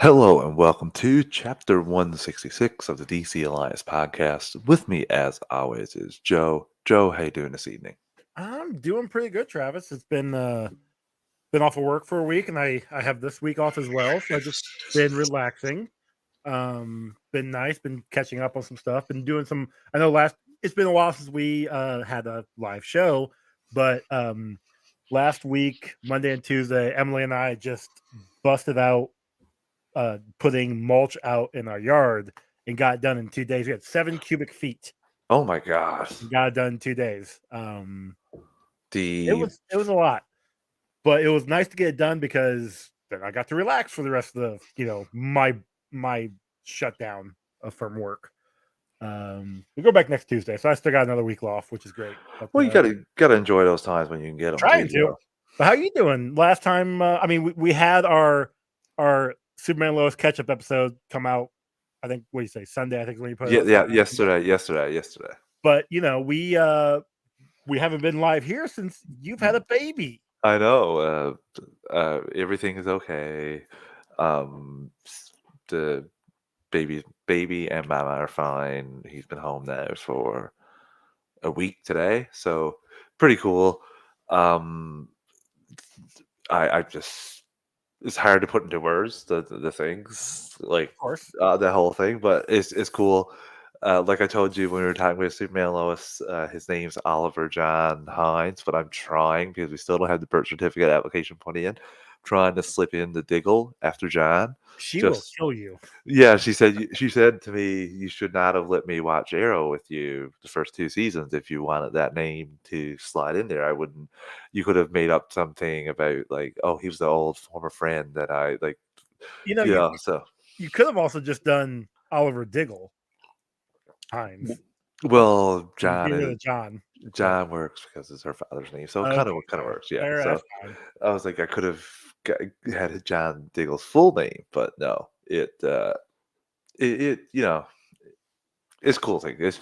Hello and welcome to Chapter 166 of the DC Alliance podcast. With me, as always, is Joe. Joe, how you doing this evening? I'm doing pretty good, Travis. It's been off of work for a week, and I have this week off as well. So I just been relaxing. Been nice. Been catching up on some stuff. Been doing some. I know last it's been a while since we had a live show, but last week Monday and Tuesday, Emily and I just busted out putting mulch out in our yard and got it done in 2 days. We had 7 cubic feet Oh my gosh. and got it done in 2 days. It The was a lot. But it was nice to get it done because then I got to relax for the rest of my shutdown from work. We go back next Tuesday, so I still got another week off, which is great. But, well, you gotta enjoy those times when you can get them. trying to. But how you doing? Last time, I mean, we had our Superman Lois catch up episode come out. I think what do you say Sunday? I think is when you put it. Yeah. Yesterday. But we haven't been live here since you've had a baby. I know. Everything is okay. The baby and mama are fine. He's been home now for a week today, so pretty cool. I just it's hard to put into words the things like Of course. the whole thing, but it's cool. Like I told you when we were talking with Superman Lois, his name's Oliver John Hines, but I'm trying because we still don't have the birth certificate application put in. Trying to slip in the Diggle after John. She will kill you. Yeah, she said to me, "You should not have let me watch Arrow with you the first 2 seasons. If you wanted that name to slide in there, I wouldn't. You could have made up something about like, oh, he was the old former friend that I like. So you could have also just done Oliver Diggle Hines. Well, John works because it's her father's name, so it kind of works. Yeah. So I was like, I could have had John Diggle's full name, but no, it it's a cool thing.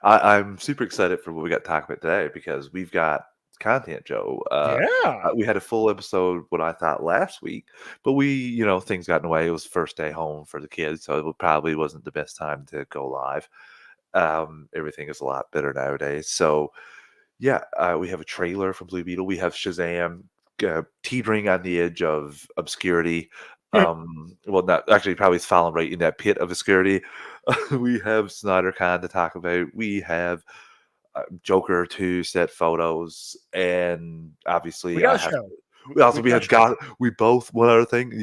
I'm super excited for what we got to talk about today because we've got content, Joe. We had a full episode, what I thought last week, but things got in the way. It was first day home for the kids, so it probably wasn't the best time to go live. Everything is a lot better nowadays. So yeah, we have a trailer from Blue Beetle. We have Shazam teetering on the edge of obscurity. Well, not actually, probably it's falling right in that pit of obscurity. We have SnyderCon to talk about. We have Joker 2 set photos, and obviously we got a show. We have got we both one other thing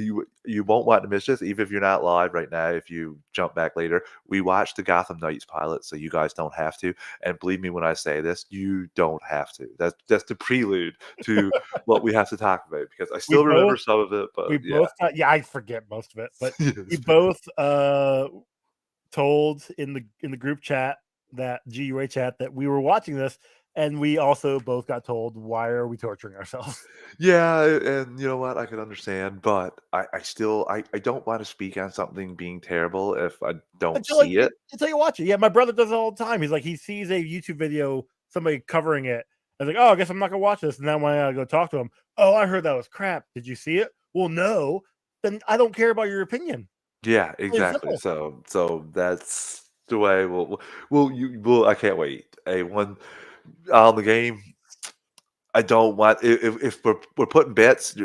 you won't want to miss this, even if you're not live right now. If you jump back later, we watched the Gotham Knights pilot, so you guys don't have to. And believe me when I say this, you don't have to. That's the prelude to what we have to talk about because I still remember some of it. But both I forget most of it, but we both told in the group chat, that GUA chat, that we were watching this. And we also both got told, why are we torturing ourselves? Yeah, and you know what? I can understand, but I still don't want to speak on something being terrible if I don't see it. Until you watch it. Yeah, my brother does it all the time. He's like, he sees a YouTube video, somebody covering it. I was like, oh, I guess I'm not going to watch this. And then when I go talk to him, oh, I heard that was crap. Did you see it? Well, no. Then I don't care about your opinion. Yeah, exactly. So that's the way I can't wait. One on the game. I don't want if we're putting bets,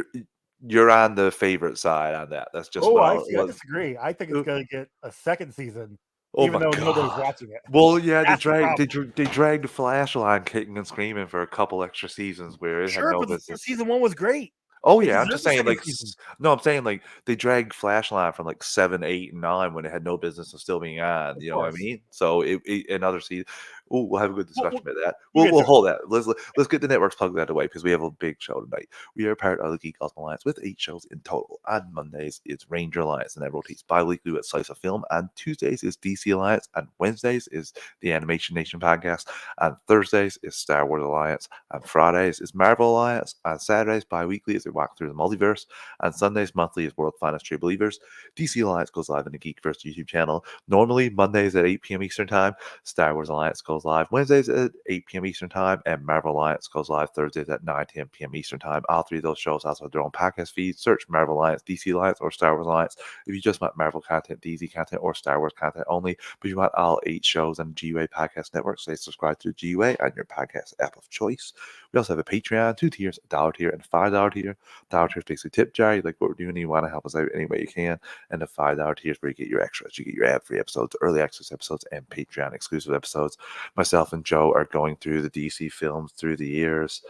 you're on the favorite side on that. That's just I disagree. I think it's going to get a second season, even though nobody's watching it. Well, yeah, they dragged the Flash line kicking and screaming for a couple extra seasons where it had no business. Season 1 was great. Oh yeah, I'm just saying I'm saying like they dragged Flashline from like 7, 8, and 9 when it had no business of still being on. You know what I mean? So another season. We'll have a good discussion about that. We'll hold that. Let's get the networks plugged out of the way because we have a big show tonight. We are part of the Geek Awesome Alliance with 8 shows in total. On Mondays, it's Ranger Alliance, and that rotates bi-weekly with Slice of Film. On Tuesdays is DC Alliance. On Wednesdays is the Animation Nation podcast. On Thursdays is Star Wars Alliance. On Fridays is Marvel Alliance. On Saturdays, bi-weekly is we walk through the multiverse. On Sundays, monthly is World Finest True Believers. DC Alliance goes live on the Geekverse YouTube channel. Normally, Mondays at 8 p.m. Eastern Time. Star Wars Alliance goes goes live Wednesdays at 8 p.m. Eastern Time, and Marvel Alliance goes live Thursdays at 9:10 p.m. Eastern Time. All three of those shows also have their own podcast feeds. Search Marvel Alliance, DC Alliance, or Star Wars Alliance if you just want Marvel content, DC content, or Star Wars content only. But you want all 8 shows on the GUA Podcast Network, so subscribe to the GUA on your podcast app of choice. We also have a Patreon, 2 tiers, a $1 tier, and a $5 tier. $1 tier is basically tip jar. You like what we're doing, you want to help us out any way you can. And the $5 tier is where you get your extras. You get your ad-free episodes, early access episodes, and Patreon exclusive episodes. Myself and Joe are going through the DC films through the years.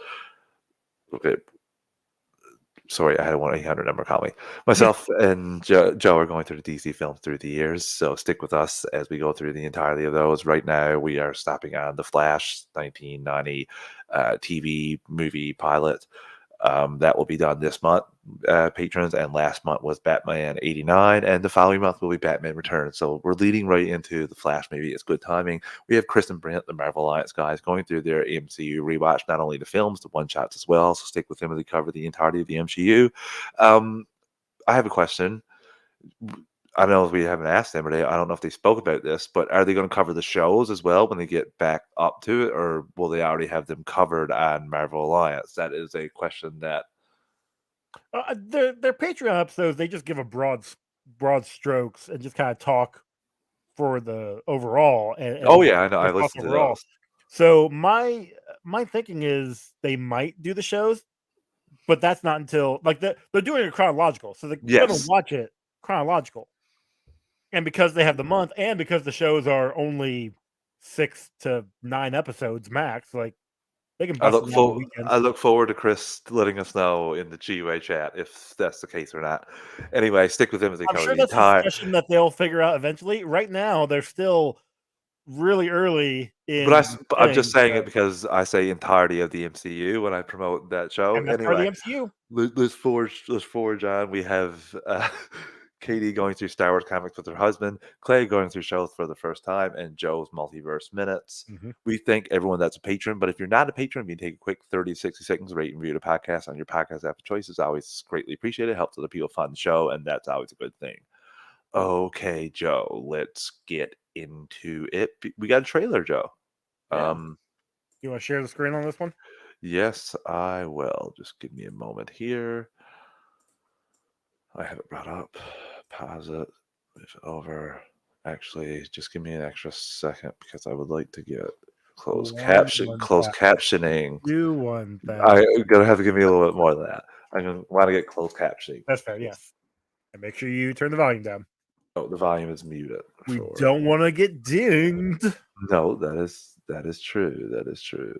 Okay. Sorry, I had a 1-800 number call me. Myself and Joe are going through the DC films through the years, so stick with us as we go through the entirety of those. Right now, we are stopping on The Flash 1990 TV movie pilot. That will be done this month, patrons, and last month was Batman 89, and the following month will be Batman Returns. So we're leading right into the Flash movie. It's good timing. We have Chris and Brent, the Marvel Alliance guys, going through their MCU rewatch, not only the films, the one-shots as well, so stick with them as they cover the entirety of the MCU. I have a question. I don't know if we haven't asked them, or I don't know if they spoke about this, but are they going to cover the shows as well when they get back up to it, or will they already have them covered on Marvel Alliance? That is a question that their Patreon episodes, they just give a broad strokes and just kind of talk for the overall. Oh yeah, I know. I listened to those. So my thinking is they might do the shows, but that's not until they're doing it chronological, so they're going to watch it chronological. And because they have the month, and because the shows are only 6 to 9 episodes max, like they can. I look forward to Chris letting us know in the GUA chat if that's the case or not. Anyway, stick with them as they cover the entire. I'm sure that's a discussion that they'll figure out eventually. Right now, they're still really early in. But I'm just saying it because I say entirety of the MCU when I promote that show. And that's anyway, the MCU. Let's forge on. We have Katie going through Star Wars comics with her husband, Clay going through shows for the first time, and Joe's Multiverse Minutes. Mm-hmm. We thank everyone that's a patron, but if you're not a patron, you can take a quick 30 to 60 seconds, rate and review the podcast on your podcast app of choice. It's always greatly appreciated. It helps other people find the show, and that's always a good thing. Okay, Joe, let's get into it. We got a trailer, Joe. Yeah. You want to share the screen on this one? Yes, I will. Just give me a moment here. I have it brought up. Pause it. Move it over. Actually, just give me an extra second because I would like to get closed captioning. You want that. I'm going to have to give me a little bit more than that. I'm going to want to get closed captioning. That's fair, yes. And make sure you turn the volume down. Oh, the volume is muted. We don't want to get dinged. No, that is true. That is true.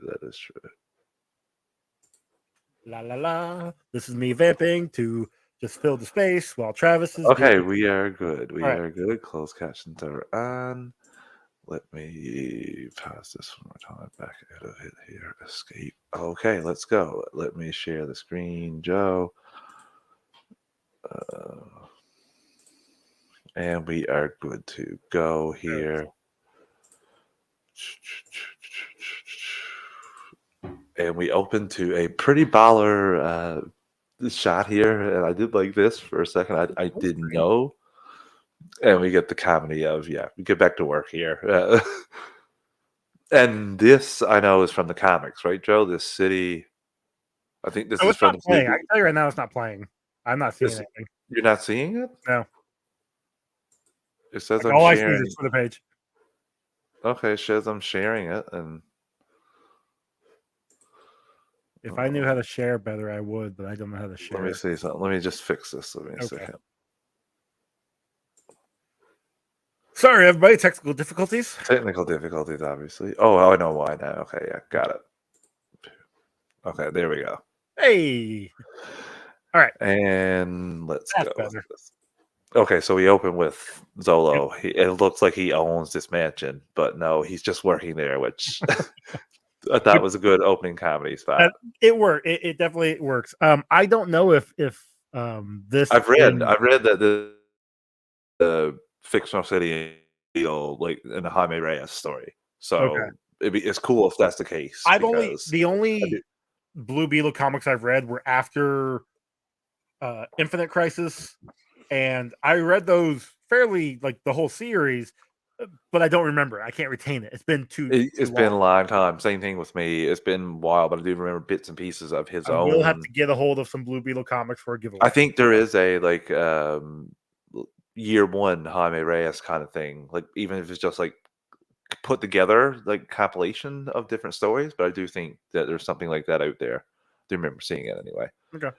La la la. This is me vamping to just fill the space while Travis is. Okay, we are good. We are good. Closed captions are on. Let me pass this one more time. Back out of it here. Escape. Okay, let's go. Let me share the screen, Joe. And we are good to go here. And we open to a pretty baller shot here. And I did like this for a second. I didn't know. And we get the comedy of, we get back to work here. And this, I know, is from the comics, right, Joe? This city, I think this is from the playing. I can tell you right now it's not playing. I'm not seeing anything. You're not seeing it? No. It says all I see is for the page. Okay, it says I'm sharing it. And if I knew how to share better, I would, but I don't know how to share. Let me see something. Let me just fix this. Let me a second. Sorry, everybody. Technical difficulties. Technical difficulties, obviously. Oh, I know why now. Okay, yeah, got it. Okay, there we go. Hey. All right. And let's go. Okay, so we open with Zolo. Yep. It looks like he owns this mansion, but no, he's just working there, which I thought was a good opening comedy spot. It worked. It definitely works. I don't know if this. I've read that the fictional city Beetle, like in the Jaime Reyes story. So it's cool if that's the case. The only Blue Beetle comics I've read were after Infinite Crisis, and I read those fairly, like the whole series, but I don't remember. I can't retain it. It's been too It's been a long. long time. Same thing with me. It's been a while, but I do remember bits and pieces of his I will have own. to get a hold of some Blue Beetle comics for a I giveaway. think there is a year one Jaime Reyes kind of thing. Like even if it's just like put together like compilation of different stories, but I do think that there's something like that out there. I do remember seeing it anyway. Okay.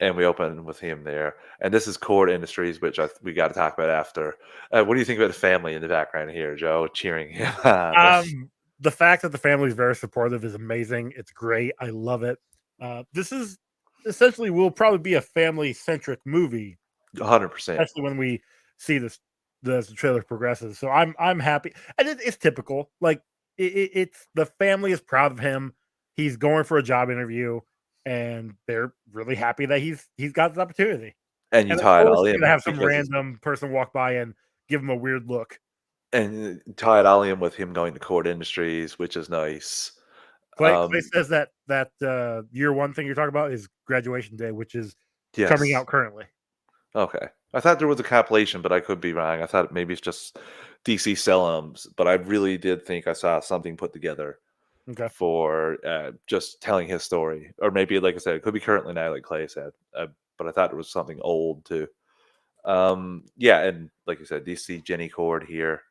And we open with him there, and this is Cord Industries, which we got to talk about after. What do you think about the family in the background here, Joe, cheering him on? The fact that the family is very supportive is amazing. It's great. I love it. This is essentially will probably be a family centric movie, 100%. especially when we see this the trailer progresses. So I'm happy, and it's typical. Like it's the family is proud of him. He's going for a job interview, and they're really happy that he's got this opportunity. And you And of tie it course, all he's gonna in have some because random person walk by and give him a weird look. and tie it all in with him going to Cord Industries, which is nice. Clay says that year one thing you're talking about is graduation day, which is coming Yes. out currently. Okay. I thought there was a compilation, but I could be wrong. I thought maybe it's just DC Sellums, but I really did think I saw something put together Okay. for just telling his story, or maybe, like I said, it could be currently now, like Clay said. But I thought it was something old too. Yeah, and like you said, DC Jenny Cord here,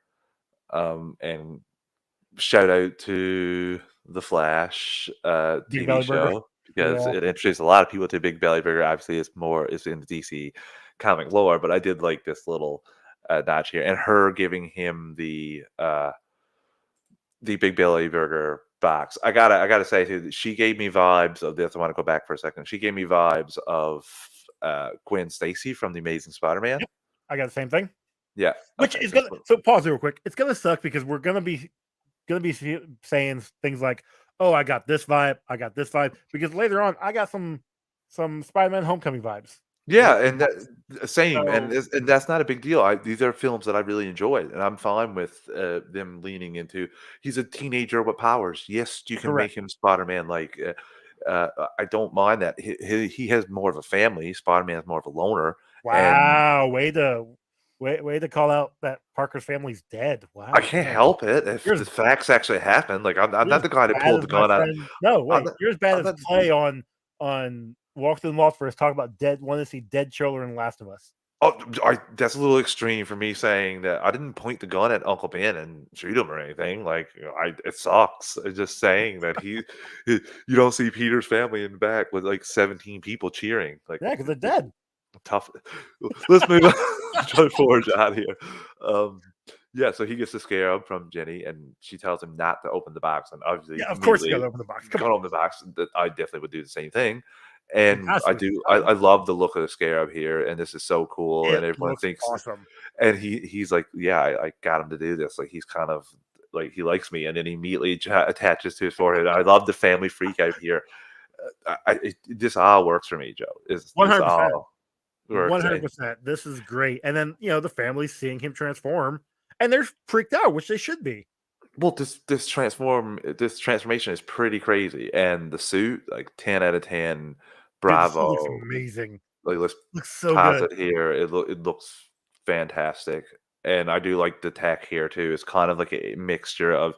and shout out to the Flash Big TV Belly Burger. show because Yeah. it introduced a lot of people to Big Belly Burger. Obviously, it's in the DC comic lore, but I did like this little notch here, and her giving him the Big Belly Burger box. I gotta say too, that she gave me vibes of this. I want to go back for a second. She gave me vibes of Gwen Stacy from the Amazing Spider-Man. Yep. I got the same thing. Yeah. Which Okay. is gonna so pause real quick. It's gonna suck because we're gonna be saying things like, "Oh, I got this vibe. I got this vibe." Because later on, I got some Spider-Man Homecoming vibes. Yeah, and that same, So and that's not a big deal. These are films that I really enjoyed, and I'm fine with them leaning into. He's a teenager with powers. Yes, you can correct. make him Spider-Man. Like, I don't mind that. He has more of a family. Spider-Man is more of a loner, and Wow, way to call out that Parker's family's dead. I Wow, can't help it if you're as the facts actually happen. Like, I'm you're not as the guy that bad pulled as the my gun out. friend. No, I'm wait, not. you're as bad I'm as not. Clay on Walk Through the Multiverse talking about dead. Want to see dead children in Last of Us. Oh, that's a little extreme for me saying that. I didn't point the gun at Uncle Ben and shoot him or anything. Like, it sucks. It's just saying that you don't see Peter's family in the back with like 17 people cheering. Like, Yeah, because they're it's dead. tough. Let's move on. Try to forge out here. Um, yeah, so he gets the scarab from Jenny, and she tells him not to open the box, and obviously Yeah, of course you got immediately to open the box. Come got on, on the box. That I definitely would do the same thing. it And has I to. do. Time. I love the look of the scarab here, and this is so cool. It And everyone looks thinks, awesome. and he's like, yeah, I got him to do this. Like he's kind of like he likes me, and then he immediately attaches to his forehead. I love the family freak out here. This all works for me, Joe. Is this 100%. all works? And 100%. This is great. And then, the family's seeing him transform and they're freaked out, which they should be. well, this transformation is pretty crazy, and the suit, like 10 out of 10, Dude, the suit looks bravo. amazing. Like let's Looks so pause good. it here. It looks fantastic, and I do like the tech here too. It's kind of like a mixture of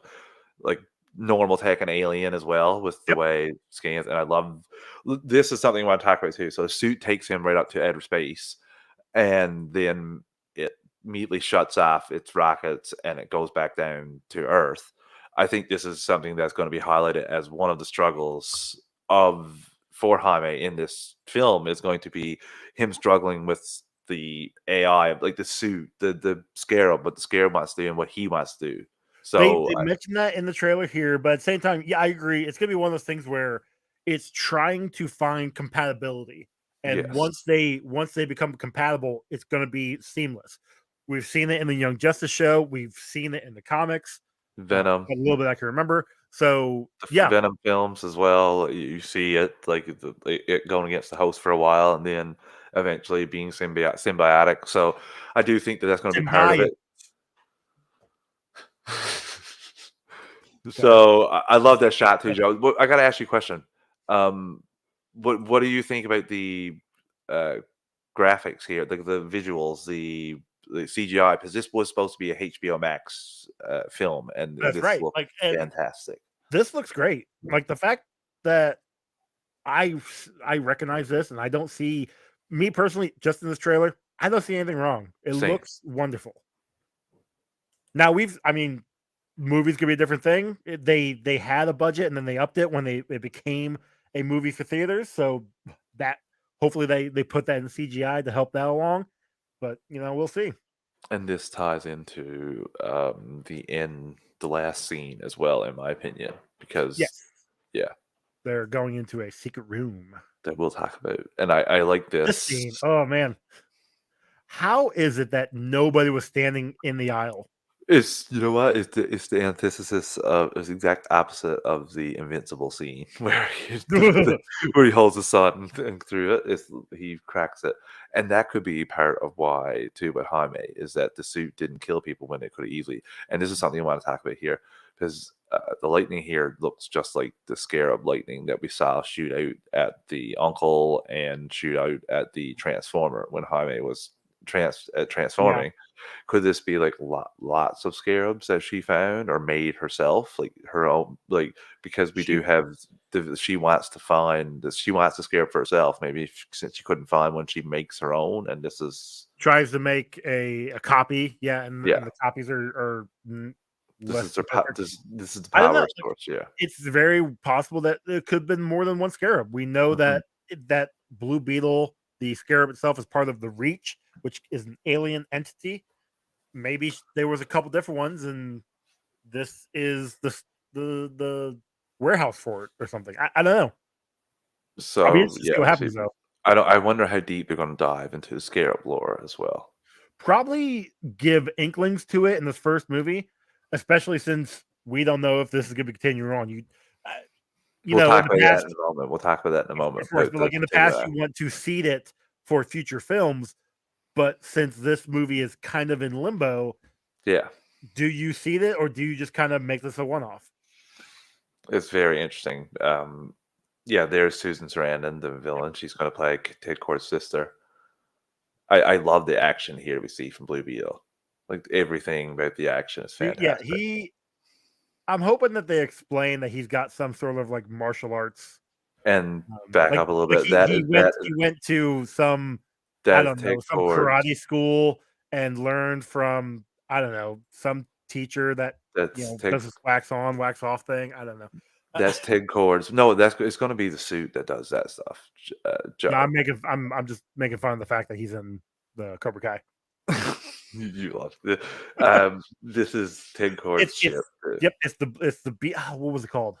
like normal tech and alien as well with the Yep. way scans. And I love this is something I want to talk about too. So the suit takes him right up to outer space, and then it immediately shuts off its rockets and it goes back down to Earth. I think this is something that's going to be highlighted as one of the struggles of for Jaime in this film is going to be him struggling with the AI, like the suit, the scarab, but the scarab wants to do and what he wants to do. So They mentioned that in the trailer here, but at the same time, yeah, I agree. It's gonna be one of those things where it's trying to find compatibility. And yes, once they become compatible, it's gonna be seamless. We've seen it in the Young Justice show, we've seen it in the comics, Venom, a little bit I can remember. So the yeah, Venom films as well. You see it like it going against the host for a while, and then eventually being symbiotic. So I do think that that's going to be part of symbiote. it. Okay. So I love that shot too, Joe. I got to ask you a question. Um, what do you think about the uh, graphics here, the visuals, the CGI, because this was supposed to be a HBO Max film, and That's this right. looked Like, and fantastic. this looks great. Like the fact that I recognize this, and I don't see me personally just in this trailer. I don't see anything wrong. It Same. looks wonderful. Now I mean, movies could be a different thing. They had a budget and then they upped it when it became a movie for theaters. So that hopefully they put that in CGI to help that along. But we'll see. And this ties into the last scene as well, in my opinion, because Yes, yeah, they're going into a secret room. that we'll talk about. And I like This this. scene. Oh man, how is it that nobody was standing in the aisle? It's you know what? It's the antithesis of it's the exact opposite of the Invincible scene where where he holds the sun and through it. He cracks it, and that could be part of why too. With Jaime is that the suit didn't kill people when it could have easily. And this is something I want to talk about here because the lightning here looks just like the scarab lightning that we saw shoot out at the uncle and shoot out at the transformer when Jaime was Yeah, transforming. Could this be like lots of scarabs that she found or made herself, like her own, like because we she do have she wants to find this, she wants the scarab for herself. Maybe since she couldn't find one, she makes her own, and this is tries to make a copy. Yeah, yeah, and the copies are this less is than their perfect. this is the I don't know. power source. Yeah. It's very possible that there could have been more than one scarab. We know Mhm. that Blue Beetle, the scarab itself, is part of the Reach, which is an alien entity. Maybe there was a couple different ones, and this is the warehouse for it or something. I don't know. I'll be So interested to yeah, see what we'll see. happens though. I wonder how deep they're going to dive into the scarab lore as well. Probably give inklings to it in this first movie, especially since we don't know if this is going to be continuing on. Uh, We'll in talk the about that in past, a moment. We'll talk about that in a moment. of course, But but like let's in the take past, that. you want to seed it for future films. But since this movie is kind of in limbo, Yeah. do you seed it or do you just kind of make this a one-off? It's very interesting. Yeah, there's Susan Sarandon, the villain. She's going to play Ted Kord's sister. I love the action here we see from Blue Beetle. Like everything about the action is Yeah, fantastic. I'm hoping that they explain that he's got some sort of like martial arts. And back up a little Like bit. That is he went to some, I that is don't Ted know, some Kord's. karate school and learned from, I don't know, some teacher that That's Ted. does this wax on wax off thing. I don't know. That's Ted Kord's. No, that's it's going to be the suit that does that stuff. No, Joe. I'm just making fun of the fact that he's in the Cobra Kai. You love it. This is Ted Kord's It's ship. yep, it's the what was it called?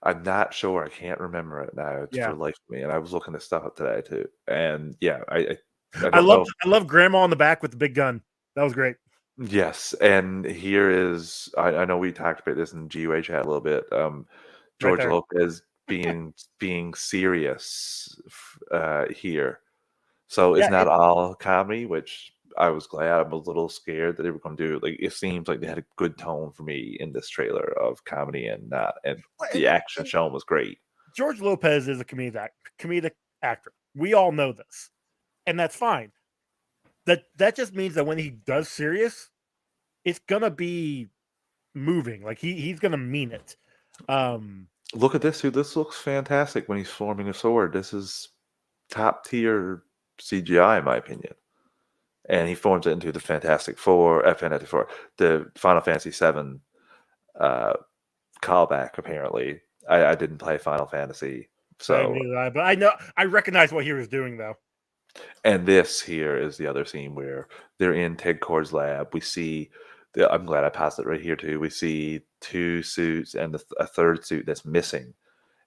I'm not sure. I can't remember it now. It's for Yeah. the life of me. And I was looking this stuff up today too. And yeah, I don't know. I love grandma on the back with the big gun. That was great. Yes, and here is I know we talked about this in GUA chat a little bit. Right George there. Lopez being serious here. So it's Yeah, not all comedy, which I was glad. I'm a little scared that they were going to do. Like it seems like they had a good tone for me in this trailer of comedy and not, and the action and shown was great. George Lopez is a comedic actor. We all know this, and that's fine. That just means that when he does serious, it's gonna be moving. Like he's gonna mean it. Look at this, dude. This looks fantastic when he's forming a sword. This is top tier CGI in my opinion. And he forms it into the Fantastic Four, Fantastic Four, the Final Fantasy VII uh, callback. Apparently, I didn't play Final Fantasy, so But I recognize what he was doing though. and this here is the other scene where they're in Ted Kord's lab. We see I'm glad I passed it right here too. We see two suits and a third suit that's missing,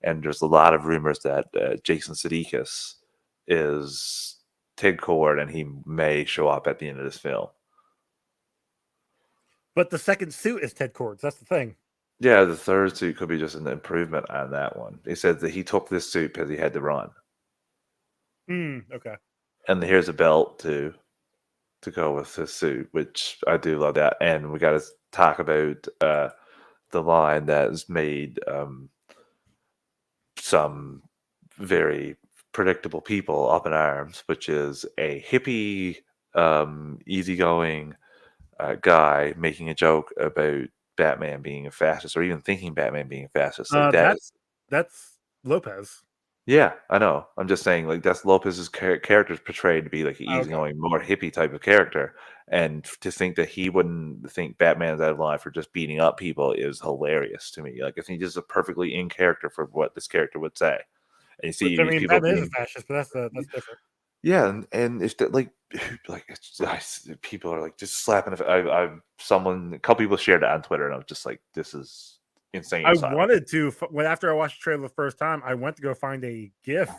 and there's a lot of rumors that Jason Sudeikis is Ted Kord, and he may show up at the end of this film. But the second suit is Ted Kord's. That's the thing. Yeah, the third suit could be just an improvement on that one. He said that he took this suit because he had to run, Okay. and here's a belt to go with his suit, which I do love that. And we got to talk about the line that has made some very predictable people up in arms, which is a hippie easygoing guy making a joke about Batman being a fascist, or even thinking Batman being a fascist. Like that is, that's Lopez. yeah, I know. I'm just saying, like that's Lopez's character is portrayed to be like an Okay. easygoing, more hippie type of character, and to think that he wouldn't think Batman's out of line for just beating up people is hilarious to me. Like I think this is perfectly in character for what this character would say. And you Which see I these mean, people Batman is a being, fascist, but that's different. yeah, and if that like it's people are like just slapping. A couple people shared it on Twitter, and I was just like, this is insane I asylum. wanted to when after I watched the trailer the first time, I went to go find a GIF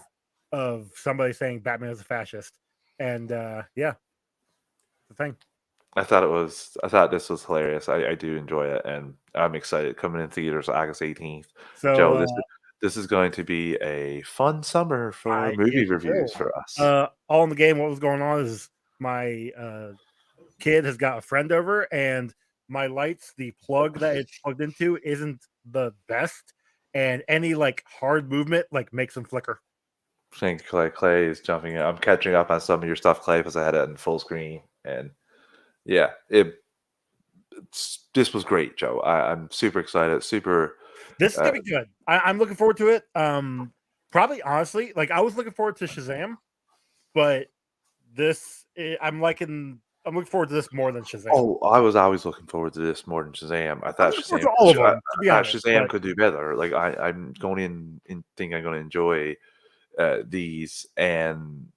of somebody saying Batman is a fascist, and yeah, the thing. I thought this was hilarious. I do enjoy it, and I'm excited coming in theaters August 18th. So Joe, this is going to be a fun summer for it movie reviews will. for us. All in the game. What was going on is my kid has got a friend over, and my lights, the plug that it's plugged into, isn't the best, and any like hard movement like makes them flicker. Thanks, Clay. Clay is jumping in. I'm catching up on some of your stuff, Clay, because I had it in full screen, and yeah, this was great, Joe. I'm super excited. Super. This is gonna be good. I'm looking forward to it. Probably honestly, like I was looking forward to Shazam, but I'm looking forward to this more than Shazam. Oh, I was always looking forward to this more than Shazam. I I'm thought looking forward Shazam. to all of them, to be I thought honest. Shazam But could do better. Like I'm going in think I'm going to enjoy these, and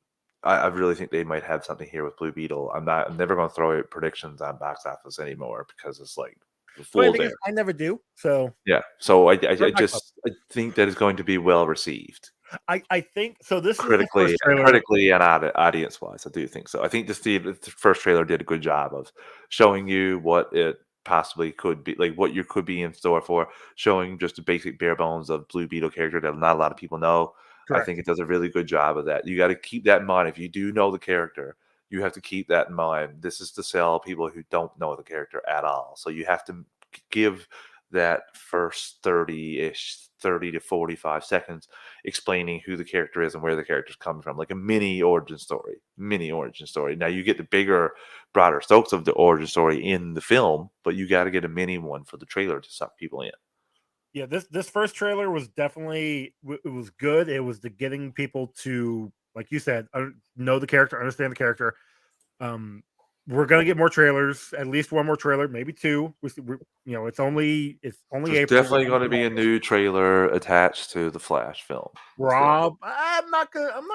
I really think they might have something here with Blue Beetle. I'm never going to throw out predictions on box office anymore because it's like the the fool's thing is, there. I never do. So Yeah, so we're back up. I think that it's going to be well received. I think so. This is the first trailer. Critically and audience wise, I do think so. I think the first trailer did a good job of showing you what it possibly could be, like what you could be in store for, showing just the basic bare bones of Blue Beetle character that not a lot of people know. I Correct. think it does a really good job of that. You got to keep that in mind. If you do know the character, you have to keep that in mind. This is to sell people who don't know the character at all. So you have to give that first 30 to 45 seconds explaining who the character is and where the character's coming from, like a mini origin story. Now you get the bigger, broader strokes of the origin story in the film, but you got to get a mini one for the trailer to suck people in. Yeah, this first trailer was definitely it was good. It was the getting people to, like you said, know the character, understand the character. We're gonna get more trailers, at least one more trailer, maybe two. It's only There's April. definitely going to be a new trailer attached to the Flash film. Rob, I'm not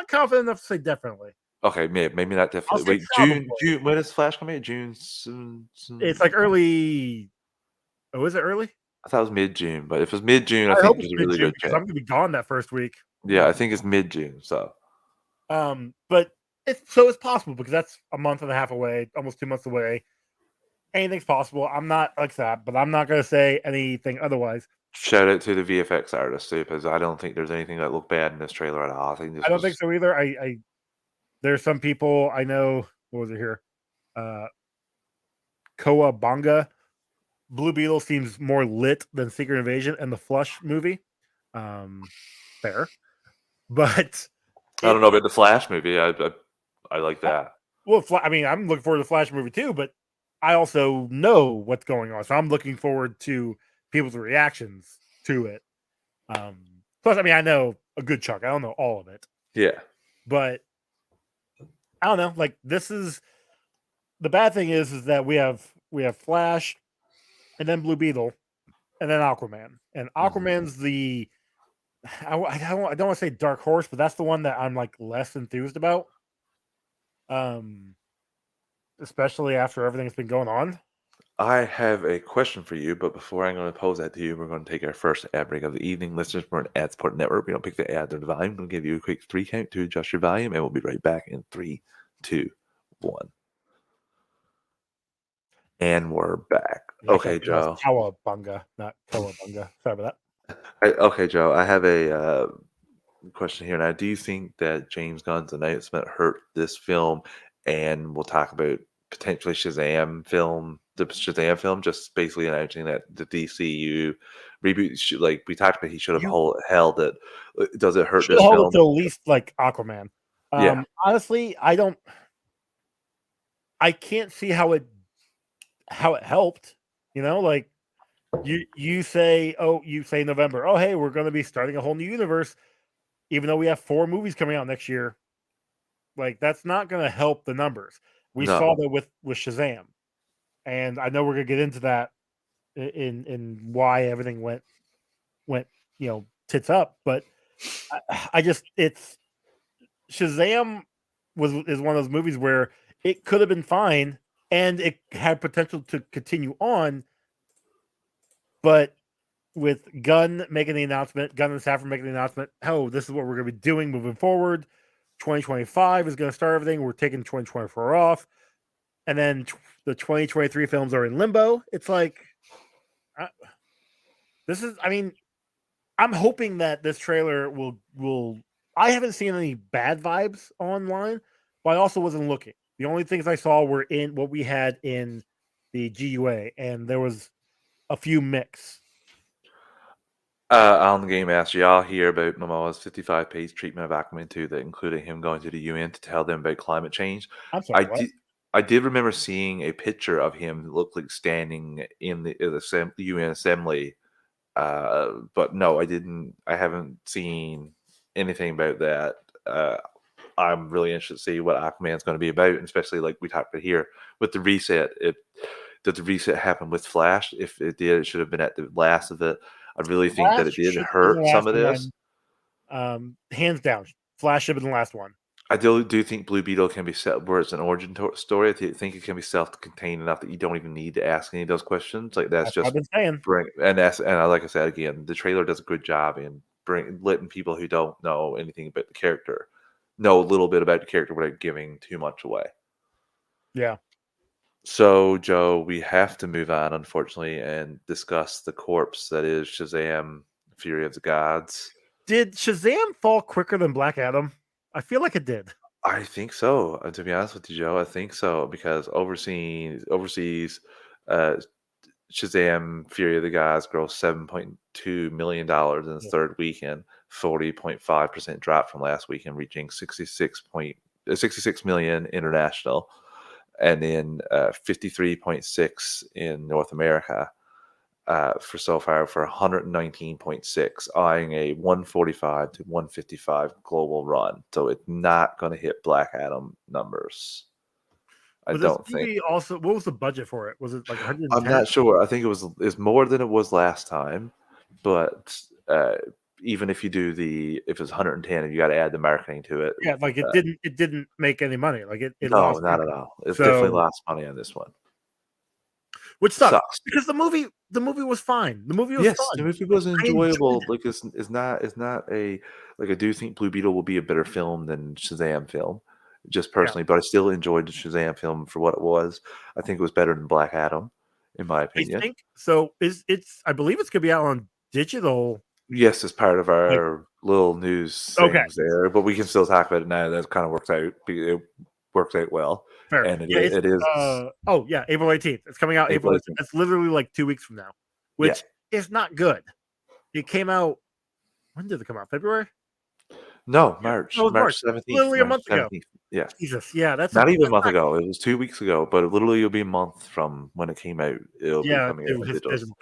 confident enough to say definitely. Okay, maybe not I'll definitely. say Wait, probably. June. When is Flash coming? June. Soon. It's like early. Oh, is it early? I thought it was mid June, but if it was mid June, I I hope think it's there's a mid really June good because chance. I'm gonna be gone that first week. Yeah, I think it's mid June. So, but it's possible because that's a month and a half away, almost 2 months away. Anything's possible. I'm not like that, but I'm not gonna say anything otherwise. shout out to the VFX artist too, because I don't think there's anything that looked bad in this trailer at all. I think I this don't think was so either. There's some people I know. What was it here? Koabanga. Blue Beetle seems more lit than Secret Invasion and the Flush movie. Fair, but I don't know about the Flash movie. I like that. well, I mean, I'm looking forward to the Flash movie too, but I also know what's going on, so I'm looking forward to people's reactions to it. Plus, I mean, I know a good chunk. I don't know all of it. Yeah, But I don't know. Like this is the bad thing is that we have Flash, and then Blue Beetle, and then Aquaman. And Aquaman's the I don't want to say dark horse, but that's the one that I'm like less enthused about. Especially after everything that's been going on. I have a question for you, but before I'm going to pose that to you, we're going to take our first ad break of the evening. Listeners, we're an ad support network. We don't pick the ads or the volume. We'll give you a quick 3 count to adjust your volume, and we'll be right back in 3, 2, 1. And we're back. Okay, Joe. Cowabunga, not Cowabunga. Sorry about that. Okay, Joe. I have a question here now. Do you think that James Gunn's announcement hurt this film? And we'll talk about potentially the Shazam film, just basically announcing that the DCU reboot, like we talked about, he should have held it. Does it hurt this hold film? it to at least like Aquaman. Yeah. Honestly, I don't. I can't see how it helped. Like you say November. Oh, hey, we're going to be starting a whole new universe, even though we have 4 movies coming out next year. Like that's not going to help the numbers. We saw that with Shazam, and I know we're going to get into that in why everything went tits up. But I just it's Shazam is one of those movies where it could have been fine and it had potential to continue on, but with Gunn making the announcement, Gunn and Safran making the announcement, oh, this is what we're going to be doing moving forward. 2025 is going to start everything. We're taking 2024 off. And then the 2023 films are in limbo. It's like, I'm hoping that this trailer will. I haven't seen any bad vibes online, but I also wasn't looking. The only things I saw were in what we had in the GUA, and there was a few mix. On the game asked, y'all hear about Momoa's 55-page treatment of Aquaman 2 that included him going to the UN to tell them about climate change? I'm sorry, I did remember seeing a picture of him that looked like standing in the UN assembly, but no, I didn't. I haven't seen anything about that. I'm really interested to see what Aquaman's going to be about, and especially like we talked about here with the reset. Did the reset happen with Flash? If it did, it should have been at the last of it. I really think that it did hurt some of this. Hands down, Flash should have been the last one. I do think Blue Beetle can be set where it's an origin story. I think it can be self-contained enough that you don't even need to ask any of those questions. Like that's just what I've been saying. Like I said again, the trailer does a good job in letting people who don't know anything about the character know a little bit about the character without giving too much away. Yeah. So, Joe, we have to move on, unfortunately, and discuss the corpse that is Shazam, Fury of the Gods. Did Shazam fall quicker than Black Adam? I feel like it did. I think so. To be honest with you, Joe, I think so because overseas, Shazam: Fury of the Gods grossed $7.2 million in the third weekend, 40.5% drop from last weekend, reaching 66 million international, and then 53.6 in North America. For so far for 119.6, eyeing a 145 to 155 global run. So it's not going to hit Black Adam numbers. I don't think. Also, what was the budget for it? Was it like 110? I'm not sure. I think it's more than it was last time, but even if you do if it's 110, you got to add the marketing to it. Yeah, like it didn't make any money. Like it no, lost not money. at all. It's definitely lost money on this one. Which sucks because the movie was fine. The movie was fun. The movie was enjoyable. Like it's not a like I do think Blue Beetle will be a better film than Shazam film, just personally. But I still enjoyed the Shazam film for what it was. I think it was better than Black Adam, in my opinion. I think so. I believe it's gonna be out on digital. Yes, as part of our little news things there, but we can still talk about it now. That kind of works out. It works out well. Fair. And it is. April 18th. It's coming out April 18th. It's literally like 2 weeks from now, which is not good. It came out. When did it come out? February? No, March. March 17th. Literally a month ago. Yeah. Jesus. Yeah, that's not even a month ago. It was 2 weeks ago, but literally it'll be a month from when it came out. It'll be coming out.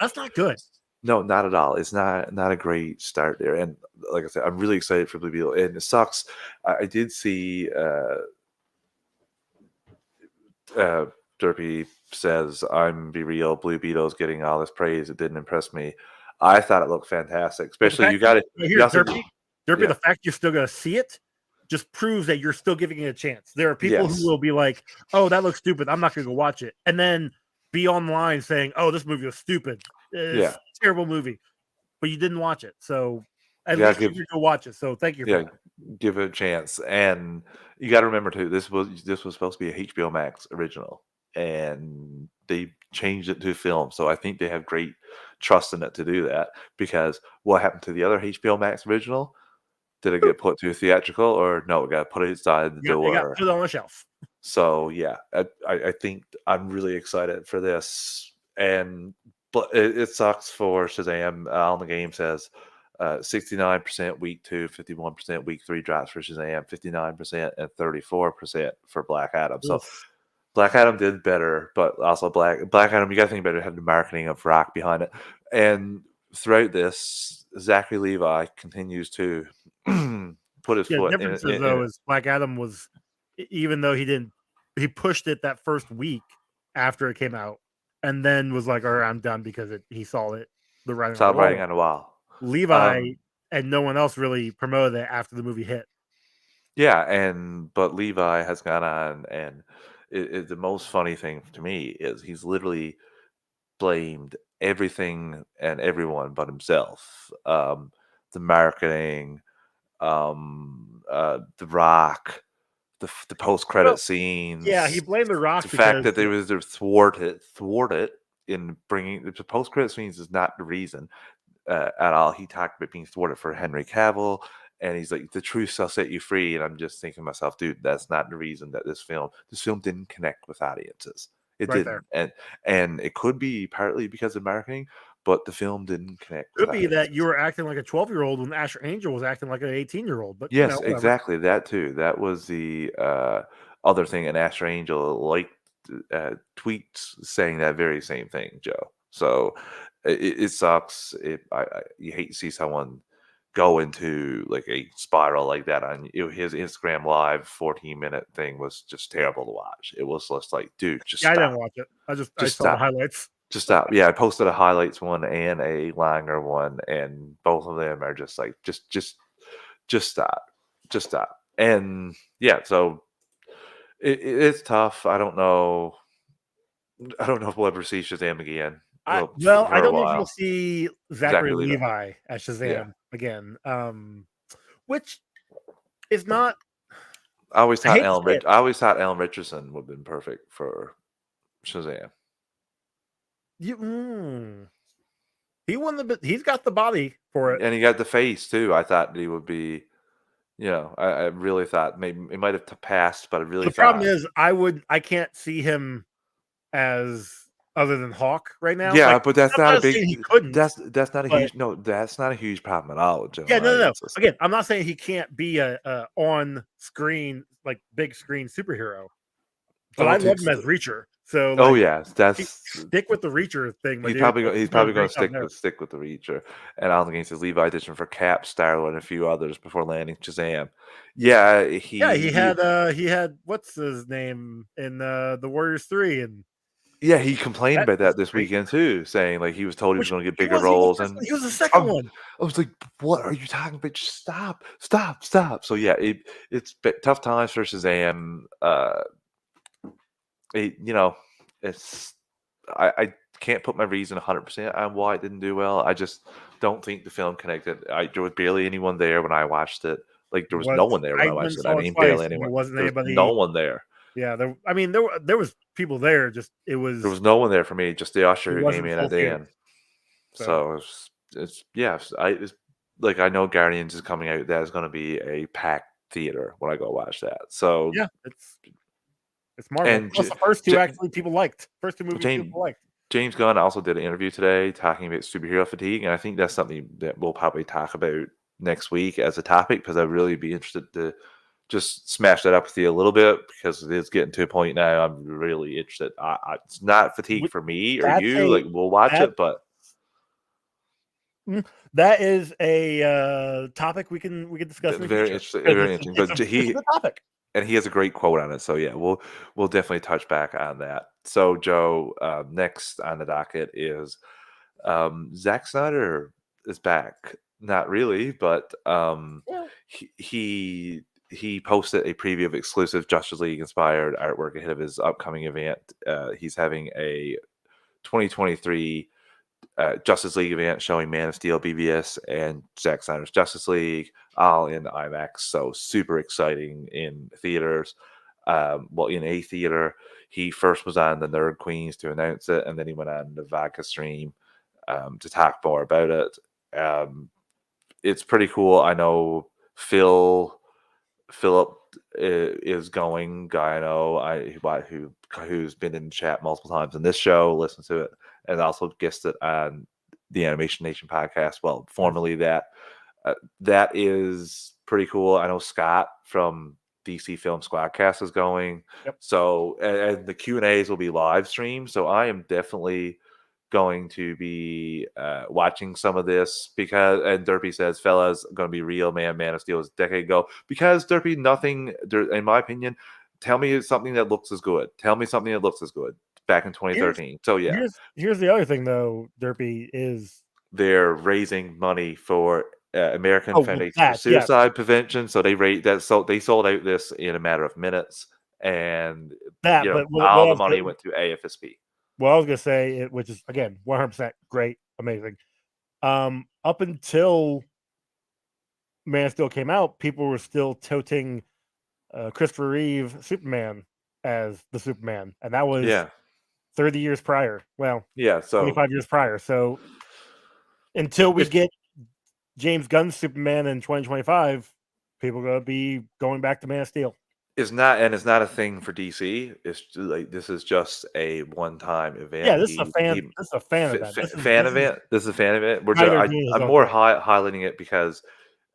That's not good. No, not at all. It's not a great start there. And like I said, I'm really excited for Blue Beetle. And it sucks. I did see Derpy says, I'm be real, Blue Beetle's getting all this praise. It didn't impress me. I thought it looked fantastic. Especially you got it. Derpy, the fact you're still going to see it just proves that you're still giving it a chance. There are people who will be like, oh, that looks stupid. I'm not going to go watch it. And then be online saying, oh, this movie was stupid. It's a terrible movie. But you didn't watch it. So at least you go watch it. So thank you for that. Give it a chance. And you got to remember, too, this was supposed to be a HBO Max original. And they changed it to film. So I think they have great trust in it to do that. Because what happened to the other HBO Max original? Did it get put to theatrical or no? It got put inside the door. It got put on the shelf. So yeah, I think I'm really excited for this, but it sucks for Shazam. On the game says 69% week 2, 51% week 3 drops for Shazam, 59% and 34% for Black Adam. So Black Adam did better, but also Black Adam, you got to think about it, had the marketing of Rock behind it. And throughout this, Zachary Levi continues to put his foot in differences though it. is Black Adam was, even though he pushed it that first week after it came out, and then was like, "All right, I'm done," because he saw the writing on the Stop writing wall. on a wall. Levi and no one else really promoted it after the movie hit. Yeah, but Levi has gone on, and the most funny thing to me is he's literally blamed everything and everyone but himself. The marketing, The Rock, the post credit Well, yeah, he scenes, blamed The Rock the fact because that they was there thwarted in bringing the post credit scenes is not the reason at all. He talked about being thwarted for Henry Cavill, and he's like, "The truth shall set you free." And I'm just thinking to myself, dude, that's not the reason that this film didn't connect with audiences. It right there. didn't, and it could be partly because of marketing, but the film didn't connect with Could be that you audiences. were acting like a 12-year-old when Asher Angel was acting like an 18-year-old, but Yes, whatever. exactly, that too. That was the, other thing, and Asher Angel liked, tweets saying that very same thing, Joe. So, it sucks. You hate to see someone go into, like, a spiral like that on his Instagram Live 14-minute thing was just terrible to watch. It was just like, "Dude, just Yeah, I didn't stop. watch it. I Just saw the stop. highlights. Just stop." Yeah, I posted a highlights one and a Langer one, and both of them are just like, just stop. Just stop. And yeah, so it's tough. I don't know. I don't know if we'll ever see Shazam again. Well, I for a don't know if you'll while. see Zachary Zachary Levi. Levi as Yeah. Shazam again, which is not. I always I thought hate to say it. Alan Richardson would have been perfect for Shazam. You, he won the. He's got the body for it. And he got the face too. I thought he would be, I really thought maybe it might have passed, but I really The problem thought. is, I can't see him as other than Hawk right now. Yeah, Like, but that's I'm not a not big. saying he couldn't, That's not a but huge. No, that's not a huge problem at all with yeah, general no. audiences. Again, I'm not saying he can't be a on screen, like, big screen superhero, I but I don't love think him so. as Reacher. So, Oh like, yeah, stick with the Reacher thing, my he's dude. probably Like, he's he's doing a probably going great to job there. stick with the Reacher, and I don't think he says Levi auditioned for Cap, Starro, and a few others before landing Shazam. Yeah, Yeah, he had what's his name in the Warriors 3, and yeah, he complained that about was that this great. weekend too, saying like he was told he was Which going to get bigger roles, and he was the second I'm, one. I was like, "What are you talking about? Just stop, stop, stop!" So yeah, it's tough times for Shazam. It, it's I can't put my reason 100% on why it didn't do well. I just don't think the film connected. There was barely anyone there when I watched it. Like there was no one there when I I went watched and it. I saw it mean, twice, barely and there anyone. wasn't There was no anybody. one there. Yeah, there was people there. Just it There was was no one there for me. Just the usher it who came wasn't in full at the theater. end. So So it's yeah. It's like I know Guardians is coming out. That is going to be a packed theater when I go watch that. So yeah, it's Marvel. and Plus, the first two actually people liked. First two movies James people liked. James Gunn also did an interview today talking about superhero fatigue, and I think that's something that we'll probably talk about next week as a topic because I'd really be interested to just smash that up with you a little bit because it is getting to a point now. I'm really interested. It's not fatigue for me or That's you. a Like we'll watch that it, but that is a topic we can discuss in the very future interesting. because Very interesting. it's But a good topic. and he has a great quote on it. So yeah, we'll definitely touch back on that. So Joe, next on the docket is Zack Snyder is back. Not really, but Yeah. he posted a preview of exclusive Justice League inspired artwork ahead of his upcoming event. He's having a 2023 Justice League event showing Man of Steel, BVS, and Zack Snyder's Justice League, all in IMAX. So super exciting in theaters. Well, in a theater, he first was on the Nerd Queens to announce it, and then he went on the Vodka stream to talk more about it. It's pretty cool. I know Philip is going. Guy I know who's been in the chat multiple times in this show, listen to it, and also guested on the Animation Nation podcast. Well, Nice. formerly that. That is pretty cool. I know Scott from DC Film Squadcast is going. Yep. So, and the Q&As will be live streamed. So I am definitely going to be watching some of this because, and Derpy says, fellas, going to be real, Man of Steel was a decade ago. Because Derpy, nothing, in my opinion, tell me something that looks as good. Tell me something that looks as good back in 2013. So yeah. Here's the other thing though, Derpy, is they're raising money for American Foundation for Suicide Prevention. So they they sold out this in a matter of minutes, and all the money went to AFSP. Well, I was gonna say, which is again 100% great, amazing. Up until Man of Steel came out, people were still toting Christopher Reeve Superman as the Superman, and that was 30 years prior. Well, 25 years prior. So until we get James Gunn's Superman in 2025, people are gonna be going back to Man of Steel. It's not a thing for DC. It's just like this is just a one-time event. Yeah, this is a fan event. This is a fan event. I'm more highlighting it because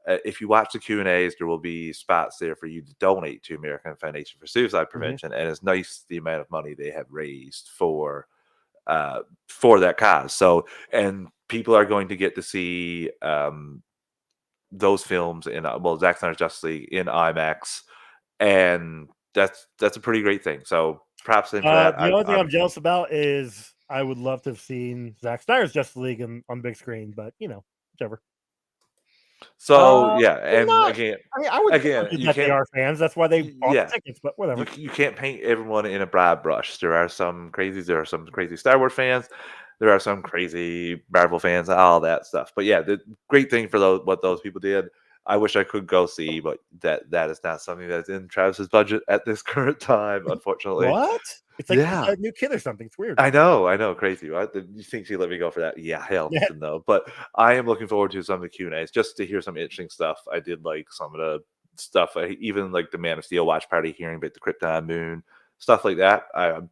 if you watch the Q&As, there will be spots there for you to donate to American Foundation for Suicide Prevention, and it's nice the amount of money they have raised for that cause. So, and people are going to get to see those films in Zack Snyder's Justice League in IMAX, and that's a pretty great thing. So, props in for that. The only thing I'm jealous about is I would love to have seen Zack Snyder's Justice League on big screen, but whichever. So and again, I would that they are fans. That's why they bought the tickets. But whatever. You can't paint everyone in a broad brush. There are some crazies. There are some crazy Star Wars fans. There are some crazy Marvel fans. All that stuff. But yeah, the great thing for what those people did. I wish I could go see, but that is not something that's in Travis's budget at this current time, unfortunately. What? It's like a new kid or something. It's weird. I know, crazy. Right? You think she let me go for that? Yeah, hell no. But I am looking forward to some of the Q&As just to hear some interesting stuff. I did like some of the stuff, even like the Man of Steel watch party hearing about the Krypton moon, stuff like that. I'm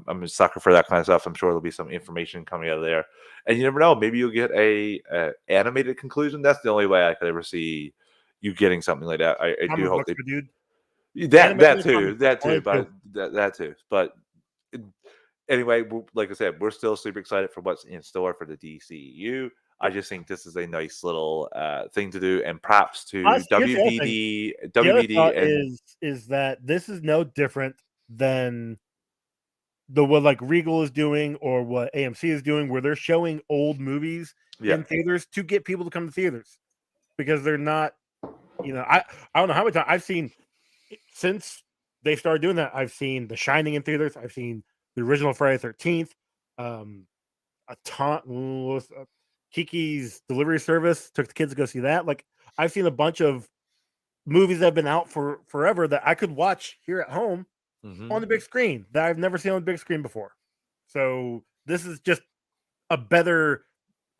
a sucker for that kind of stuff. I'm sure there'll be some information coming out of there, and you never know. Maybe you'll get a animated conclusion. That's the only way I could ever see you getting something like that. I do hope that too. But anyway, like I said, we're still super excited for what's in store for the DCU. I just think this is a nice little thing to do, and props to WBD. Is that this is no different than what like Regal is doing or what AMC is doing, where they're showing old movies in theaters to get people to come to theaters because they're not. I don't know how many times I've seen since they started doing that. I've seen The Shining in theaters. I've seen the original Friday the 13th. A ton. Kiki's Delivery Service took the kids to go see that. Like I've seen a bunch of movies that have been out for forever that I could watch here at home on the big screen that I've never seen on the big screen before. So this is just a better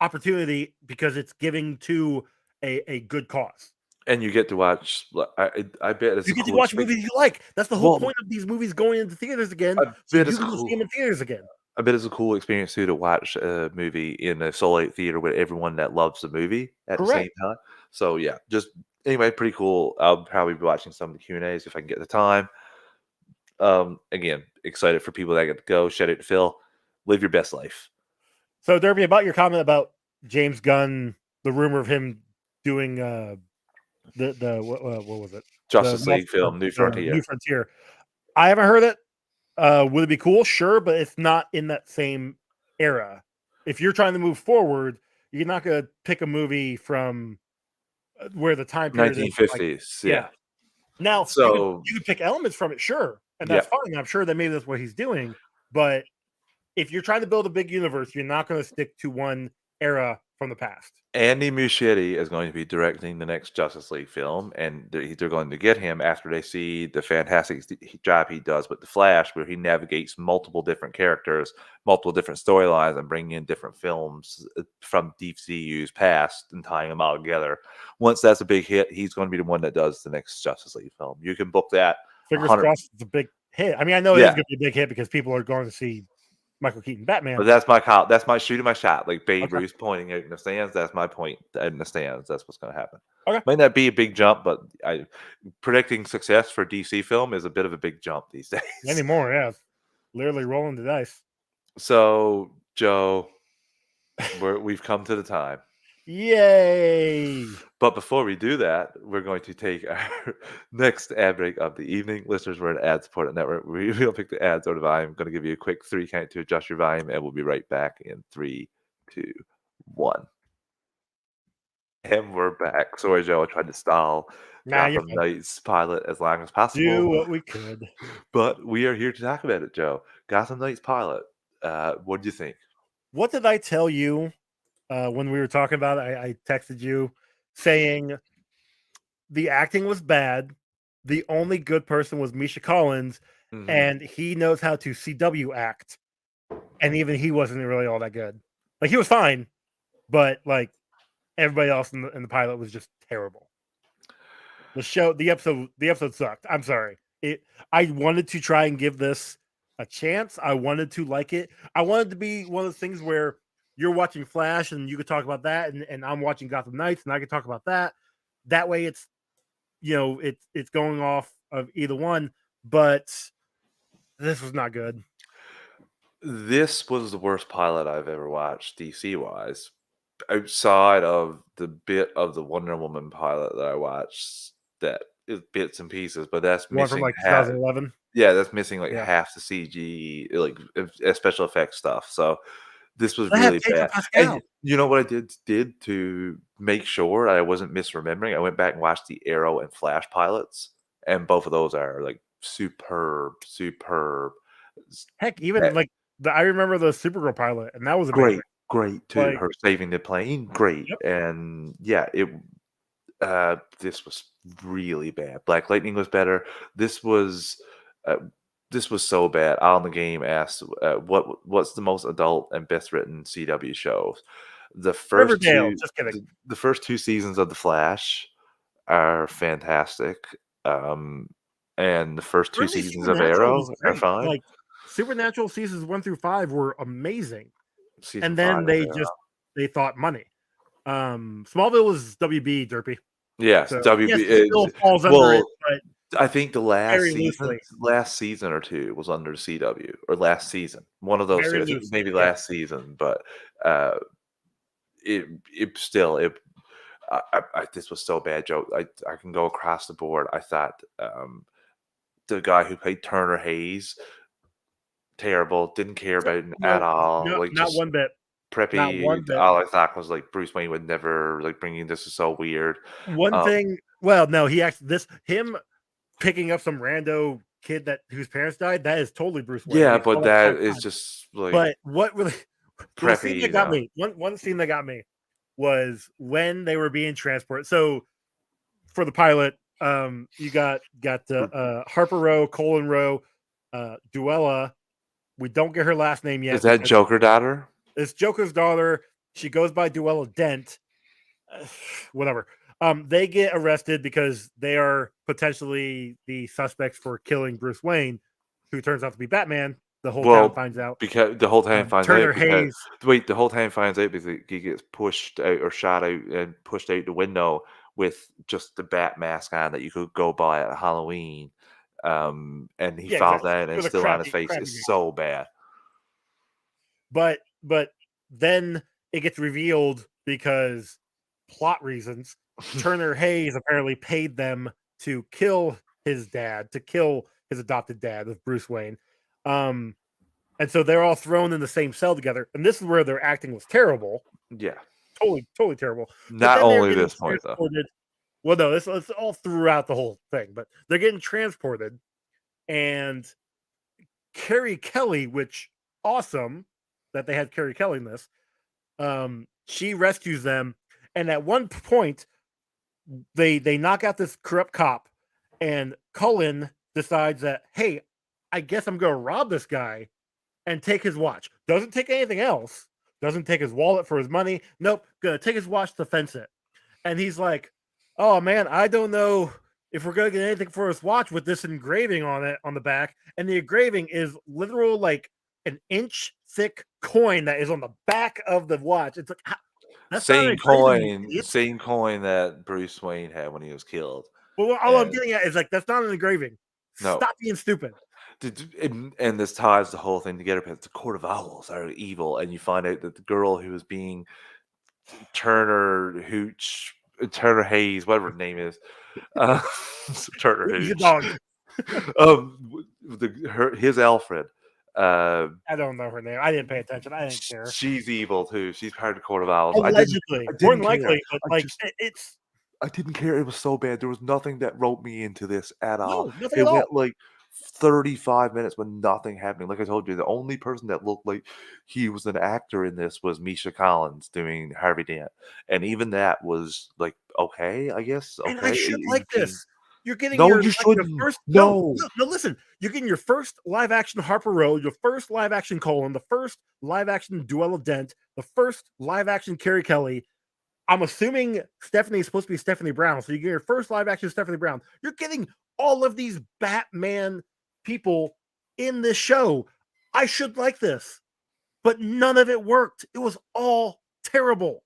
opportunity because it's giving to a good cause. And you get to watch. I bet it's you get to watch movies you like. That's the whole point of these movies going into theaters again. So you can see them in theaters again. I bet it's a cool experience too to watch a movie in a sold-out theater with everyone that loves the movie at the same time. So yeah, just anyway, pretty cool. I'll probably be watching some of the Q&As if I can get the time. Again, excited for people that get to go. Shout out to Phil. Live your best life. So Derby, about your comment about James Gunn, the rumor of him doing what was it? Justice League film, New Frontier. New Frontier. I haven't heard it. Would it be cool? Sure, but it's not in that same era. If you're trying to move forward, you're not going to pick a movie from where the time period 1950s. Like, Now, so you could pick elements from it, sure, and that's fine. I'm sure that maybe that's what he's doing. But if you're trying to build a big universe, you're not going to stick to one era from the past. Andy Muschietti is going to be directing the next Justice League film, and they're going to get him after they see the fantastic job he does with The Flash, where he navigates multiple different characters, multiple different storylines, and bringing in different films from DCU's past and tying them all together. Once that's a big hit, he's going to be the one that does the next Justice League film. You can book that. Fingers crossed it's a big hit. I mean, I know it's going to be a big hit because people are going to see Michael Keaton Batman. But that's my call. That's my shooting my shot. Like Babe Okay. Ruth pointing out in the stands. That's my point in the stands. That's what's going to happen. Okay. Might not be a big jump, but predicting success for DC film is a bit of a big jump these days. Anymore, yeah. Literally rolling the dice. So, Joe, we've come to the time. Yay! But before we do that, we're going to take our next ad break of the evening. Listeners, we're an ad-supported network. We don't pick the ads or the volume. I'm going to give you a quick 3 count to adjust your volume, and we'll be right back in 3, 2, 1. And we're back. Sorry, Joe. I tried to stall Gotham Knights pilot as long as possible. Do what we could. But we are here to talk about it, Joe. Gotham Knights pilot. What do you think? What did I tell you when we were talking about it? I texted you saying the acting was bad. The only good person was Misha Collins, and he knows how to CW act. And even he wasn't really all that good. Like, he was fine, but like everybody else in the pilot was just terrible. The episode sucked. I'm sorry. I wanted to try and give this a chance. I wanted to like it. I wanted to be one of those things where you're watching Flash and you could talk about that, and I'm watching Gotham Knights and I could talk about that. That way it's it's going off of either one, but this was not good. This was the worst pilot I've ever watched DC wise. Outside of the bit of the Wonder Woman pilot that I watched, that is bits and pieces, but that's One missing from like half. 2011. Yeah, that's missing like half the CG, like special effects stuff. So this was really bad. And you know what I did to make sure I wasn't misremembering? I went back and watched the Arrow and Flash pilots, and both of those are like superb. Heck, even like I remember the Supergirl pilot, and that was great. amazing. Great too. Her saving the plane, great. Yep. And yeah, this was really bad. Black Lightning was better. This was so bad. On the Game asked, what's the most adult and best written CW shows? The first Riverdale, two, just kidding. The first 2 seasons of The Flash are fantastic. And the first 2 seasons of Arrow are fine. Like Supernatural seasons 1 through 5 were amazing. Season and then 5 they thought money. Smallville was WB derpy. Yes, So, WB. yes, it still falls under it, but I think the last season or 2 was under the CW, or last season. One of those 2. I think maybe last season, but this was so bad, Joe. I can go across the board. I thought the guy who played Turner Hayes, terrible. Didn't care about him at all. No, like, not just one bit. Preppy. Not one bit. All I thought was like Bruce Wayne would never like bringing this is so weird. One thing. Well, no, he actually him picking up some rando kid whose parents died. That is totally Bruce Wayne. Yeah, but that is just like. But what really preppy? Scene that got me. One scene that got me was when they were being transported. So for the pilot, you got Harper Row, Colin Row, Duella. We don't get her last name yet. Is that Joker daughter? It's Joker's daughter. She goes by Duella Dent. Whatever. They get arrested because they are potentially the suspects for killing Bruce Wayne, who turns out to be Batman. The whole town finds out. Because the whole town finds Turner out. Hayes. The whole town finds out because he gets pushed out or shot out and pushed out the window with just the bat mask on that you could go buy at Halloween. And he falls down and still on his face. It's so bad. But then it gets revealed because plot reasons. Turner Hayes apparently paid them to kill his dad, to kill his adopted dad of Bruce Wayne. And so they're all thrown in the same cell together. And this is where their acting was terrible. Yeah. Totally terrible. Not only this point, though. Well, no, it's all throughout the whole thing. But they're getting transported. And Carrie Kelly, which awesome that they had Carrie Kelly in this, she rescues them. And at one point, they knock out this corrupt cop. And Cullen decides that, hey, I guess I'm going to rob this guy and take his watch. Doesn't take anything else. Doesn't take his wallet for his money. Nope. Going to take his watch to fence it. And he's like, oh, man, I don't know if we're going to get anything for his watch with this engraving on it on the back. And the engraving is literal, like an inch thick coin that is on the back of the watch. It's like, that's not an Same engraving, coin, idiot. same coin that Bruce Wayne had when he was killed. Well, all I'm getting at is like, that's not an engraving. No. Stop being stupid. And this ties the whole thing together because the Court of Owls are evil, and you find out that the girl who was being Turner Hayes, whatever her name is, uh, Turner He's a Hooch, dog. his Alfred. I don't know her name. I didn't pay attention. I didn't care. She's evil too. She's part of the Court of Owls. Allegedly, more than likely, but it's. I didn't care. It was so bad. There was nothing that roped me into this at all. No, nothing It at all. went like 35 minutes with nothing happening. Like I told you, the only person that looked like he was an actor in this was Misha Collins doing Harvey Dent. And even that was like, okay, I guess. Okay. And I should like this. You're getting No, your, you like, your shouldn't. first No. listen. You're getting your first live action Harper Road, your first live action Colin, the first live action Duella Dent, the first live action Carrie Kelly. I'm assuming Stephanie is supposed to be Stephanie Brown, so you get your first live action Stephanie Brown. You're getting all of these Batman people in this show. I should like this, but none of it worked. It was all terrible.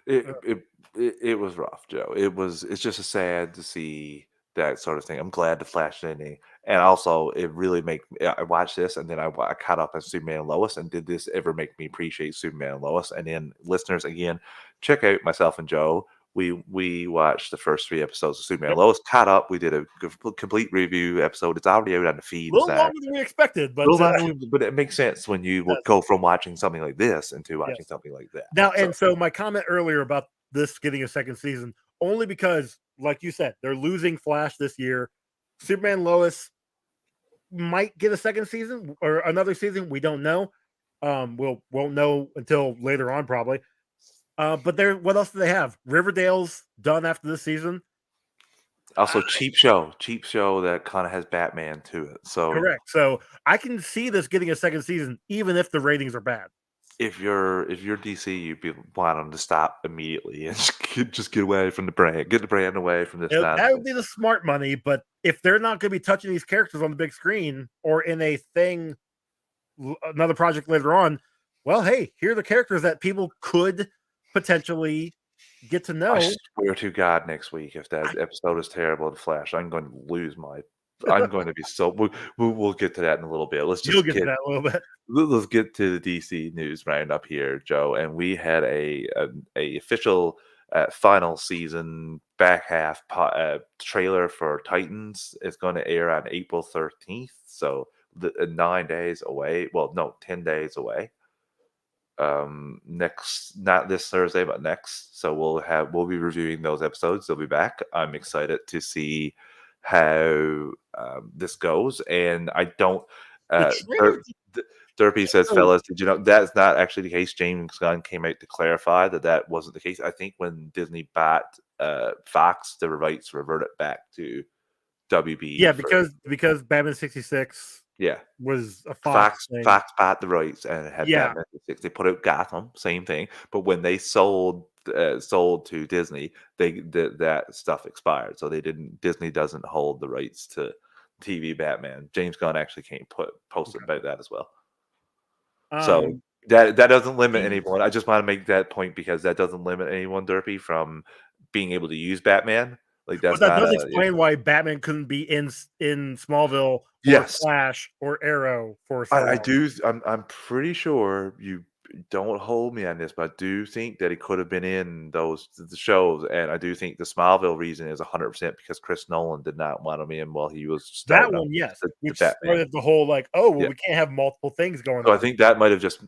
It was rough, Joe. It's just sad to see that sort of thing. I'm glad the Flash ending, and also it really I watched this, and then I caught up on Superman and Lois, and did this ever make me appreciate Superman and Lois? And then listeners, again, check out myself and Joe. We watched the first 3 episodes of Superman and Lois, caught up. We did a complete review episode. It's already out on the feed. A little longer than we expected, but but it makes sense when you go from watching something like this into watching something like that. Now, and so my comment earlier about this getting a second season, only because, like you said, they're losing Flash this year. Superman and Lois might get a second season or another season. We don't know. Won't know until later on, probably. But what else do they have? Riverdale's done after this season. Also, cheap show that kind of has Batman to it. So correct. So I can see this getting a second season, even if the ratings are bad. If you're DC, you'd be wanting them to stop immediately and just get away from the brand, get the brand away from this. That would be the smart money. But if they're not going to be touching these characters on the big screen or in a thing, another project later on, well, hey, here are the characters that people could potentially get to know. I swear to God, next week, if that episode is terrible in Flash, I'm going to lose my. I'm going to be so. We'll get to that in a little bit. Let's just get to that a little bit. Let's get to the DC news roundup here, Joe. And we had a official final season back half trailer for Titans. It's going to air on April 13th, so 9 days away. Well, no, 10 days away. Next, not this Thursday, but next. So we'll be reviewing those episodes. They'll be back. I'm excited to see how this goes, and I don't. Derpy says, fellas, did you know that's not actually the case? James Gunn came out to clarify that wasn't the case. I think when Disney bought Fox, the rights reverted back to WB. Yeah, because Batman 66 was a Fox bought the rights and it had Batman 66. They put out Gotham, same thing. But when they sold to Disney, that stuff expired. So Disney doesn't hold the rights to TV Batman. James Gunn actually posted about that as well. So that doesn't limit anyone. I just want to make that point because that doesn't limit anyone, Derpy, from being able to use Batman. Like that does explain why Batman couldn't be in Smallville or Flash or Arrow for so long. I do. I'm pretty sure you don't hold me on this, but I do think that he could have been in the shows, and I do think the Smallville reason is 100% because Chris Nolan did not want him in while he was starting. That one, yes, which started the whole we can't have multiple things going on. So I think that might have just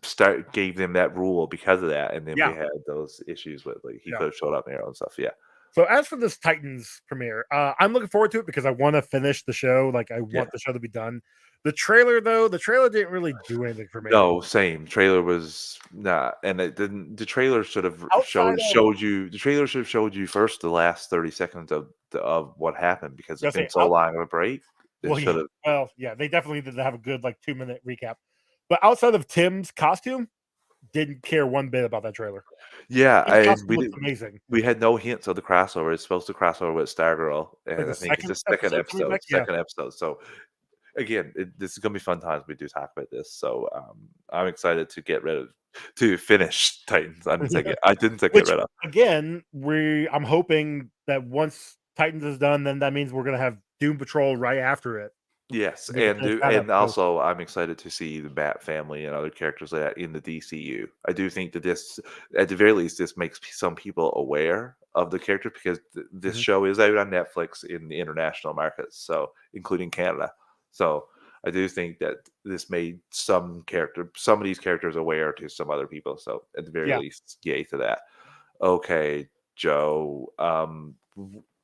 gave them that rule because of that, and then we had those issues with he could have showed up in Arrow and stuff. Yeah. So as for this Titans premiere, I'm looking forward to it because I want to finish the show. I want the show to be done. The trailer didn't really do anything for me. No, same. Trailer was not, and it didn't. The trailer should have showed you. The trailer should have showed you first the last 30 seconds of what happened because it's been so long of a break. They definitely did have a good 2-minute recap. But outside of Tim's costume, didn't care one bit about that trailer. Yeah, amazing. We had no hints of the crossover. It's supposed to crossover with Stargirl, and I think it's the second episode. So again, this is gonna be fun times. We do talk about this, so I'm excited to finish Titans. I didn't say get Which rid of. again, I'm hoping that once Titans is done, then that means we're gonna have Doom Patrol right after it. Yes, We can finish that up. also I'm excited to see the Bat family and other characters like that in the DCU. I do think that this, at the very least, this makes some people aware of the character because this Mhm. show is out on Netflix in the international markets, so including Canada. So I do think that this made some of these characters aware to some other people. So at the very Yeah. least, yay to that. Okay, Joe.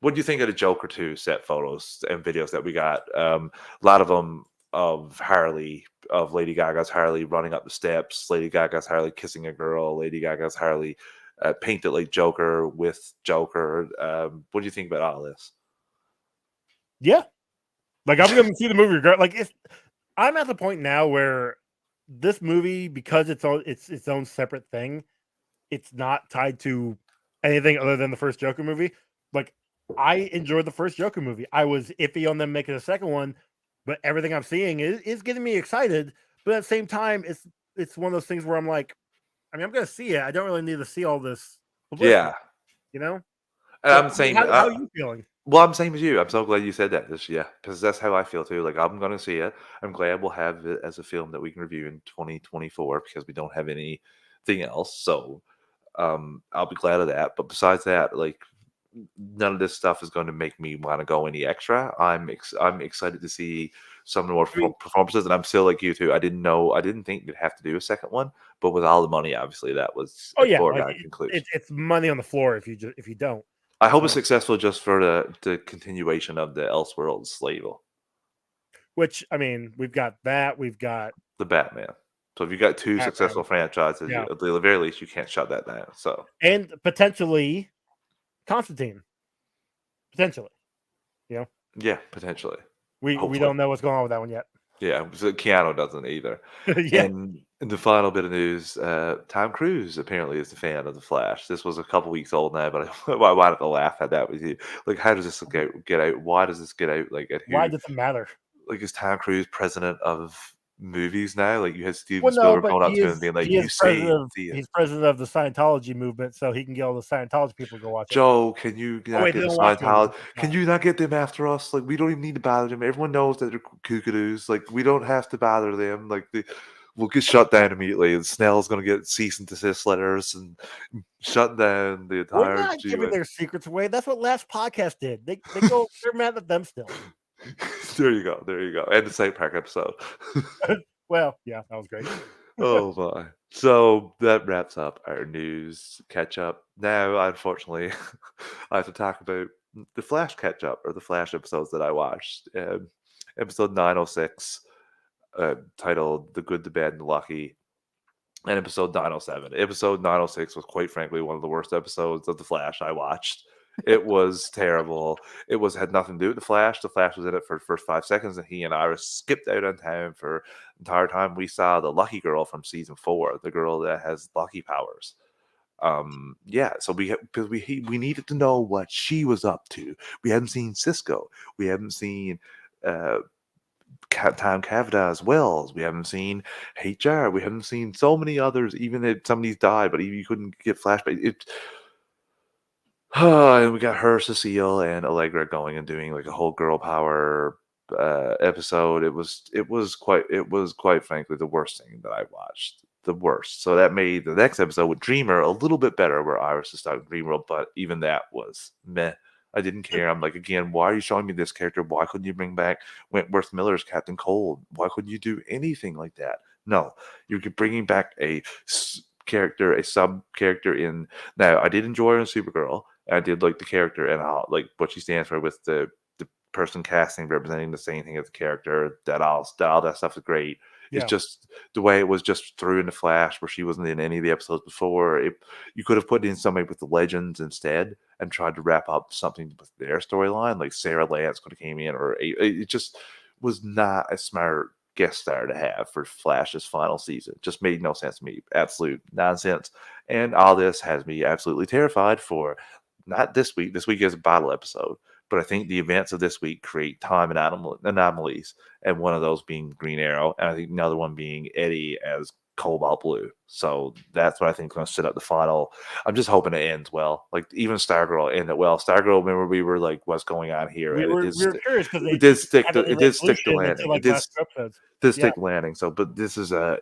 What do you think of the Joker 2 set photos and videos that we got? A lot of them of Lady Gaga's Harley running up the steps, Lady Gaga's Harley kissing a girl, Lady Gaga's Harley painted like Joker with Joker. What do you think about all this? Yeah. Like I'm gonna see the movie like I'm at the point now where this movie, because it's its own separate thing, it's not tied to anything other than the first Joker movie. Like I enjoyed the first Joker movie. I was iffy on them making a second one, but everything I'm seeing is getting me excited. But at the same time, it's one of those things where I'm like, I mean, I'm gonna see it. I don't really need to see all this publicity, Yeah, you know? and So I'm saying, how are you feeling? well, I'm same as you. I'm so glad you said that. Yeah, because that's how I feel too. Like I'm gonna see it. I'm glad we'll have it as a film that we can review in 2024 because we don't have anything else. So I'll be glad of that. But besides that, like none of this stuff is going to make me want to go any extra. I'm excited to see some of the more I mean, performances, and I'm still like you too. I didn't think we'd have to do a second one, but with all the money, obviously that was oh a yeah, like foregone conclusion. it's money on the floor if you don't. I hope it's Um, successful just for the continuation of the Elseworlds label, which I mean, we've got that, we've got the Batman. So if you got two successful Batman, franchises, yeah, at the very least, you can't shut that down. So and potentially Constantine, potentially. You know, yeah, potentially, we hopefully. don't know what's going on with that one yet. Yeah, so Keanu doesn't either. Yeah. And in the final bit of news, Tom Cruise apparently is a fan of The Flash. This was a couple weeks old now, but I wanted to laugh at that with you. Like, how does this get out? Why does this get out? Like, at Why who? does it matter? Like, is Tom Cruise president of movies now? Like, you had Steven Well, no, Spielberg but going up to him and being like, "You say it, see it." he's president of the Scientology movement, so he can get all the Scientology people to go watch it. Joe, can you Oh not wait, they get the don't watch movies. Scientology? Can you not get them after us? Like, we don't even need to bother them. Everyone knows that they're kookadoos. Like, we don't have to bother them. Like, we'll get shut down immediately. And Snell's going to get cease and desist letters and shut down the We're entire not giving GUN. their secrets away. That's what last podcast did. They're mad at them still. There you go. There you go. And the St. Park episode. Well, yeah, that was great. Oh my. So that wraps up our news catch up. Now, unfortunately, I have to talk about the Flash catch up or the Flash episodes that I watched. Episode 906, titled The Good, the Bad, and the Lucky, and episode 907. Episode 906 was quite frankly one of the worst episodes of The Flash I watched. It was terrible. Had nothing to do with the Flash. The Flash was in it for the first 5 seconds, and he and Iris skipped out on town for the entire time. We saw the lucky girl from season 4, the girl that has lucky powers. Yeah, so because we needed to know what she was up to. We hadn't seen Cisco. We haven't seen uh Tom Cavanaugh as well. We haven't seen HR. We haven't seen so many others. Even if somebody's died, but you couldn't get flashback. And we got her, Cecile, and Allegra going and doing like a whole girl power episode. It was quite frankly the worst thing that I watched. The worst. So that made the next episode with Dreamer a little bit better, where Iris is starting Dreamworld, but even that was meh. I didn't care. I'm like, again, why are you showing me this character? Why couldn't you bring back Wentworth Miller's Captain Cold? Why couldn't you do anything like that? No, you're bringing back character, a sub character in. Now, I did enjoy her in Supergirl. I did like the character and how, like what she stands for with the person casting representing the same thing as the character. All that stuff is great. It's Yeah. just the way it was just through in the Flash, where she wasn't in any of the episodes before. You could have put in somebody with the Legends instead and tried to wrap up something with their storyline, like Sarah Lance could have came in, or it just was not a smart guest star to have for Flash's final season. It just made no sense to me. Absolute nonsense. And all this has me absolutely terrified for not this week. This week is a bottle episode, but I think the events of this week create time and anomalies, and one of those being Green Arrow, and I think another one being Eddie as Cobalt Blue. So that's what I think is going to set up the final. I'm just hoping it ends well. Like even Stargirl ended well. Stargirl, remember we were like, what's going on here? We And were curious because it did stick to until landing. like last two episodes. Did stick to landing. So, but this is a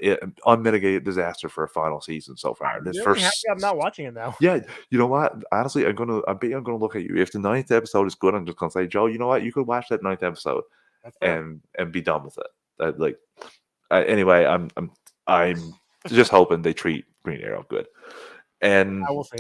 unmitigated disaster for a final season so far. I'm This really happy first, I'm not watching it now. yeah, you know what? Honestly, I bet I'm gonna look at you. If the 9th episode is good, I'm just gonna say, Joe, you know what? You could watch that 9th episode That's fair. and be done with it. Anyway, I'm just hoping they treat Green Arrow good. And I will say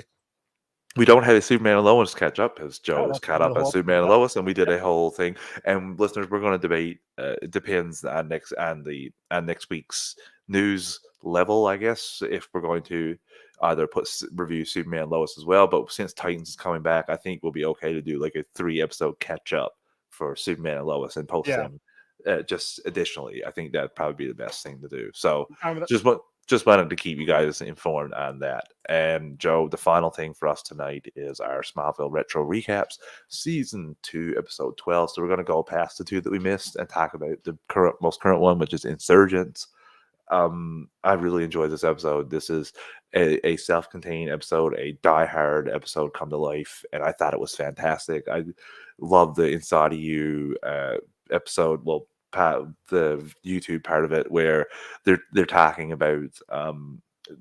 we don't have a Superman and Lois catch up because Joe is that's caught the up as whole Superman and episode. Lois, and we did a whole thing. And listeners, we're going to debate. It depends on next week's news level, I guess. If we're going to either review Superman and Lois as well, but since Titans is coming back, I think we'll be okay to do like a 3-episode catch up for Superman and Lois and post them. Just additionally, I think that'd probably be the best thing to do. So just wanted to keep you guys informed on that. And Joe, the final thing for us tonight is our Smallville Retro Recaps, Season 2, Episode 12. So we're going to go past the two that we missed and talk about the most current one, which is Insurgents. I really enjoyed this episode. This is a self-contained episode, a die-hard episode come to life, and I thought it was fantastic. I love the Inside of You episode. Well, the YouTube part of it where they're talking about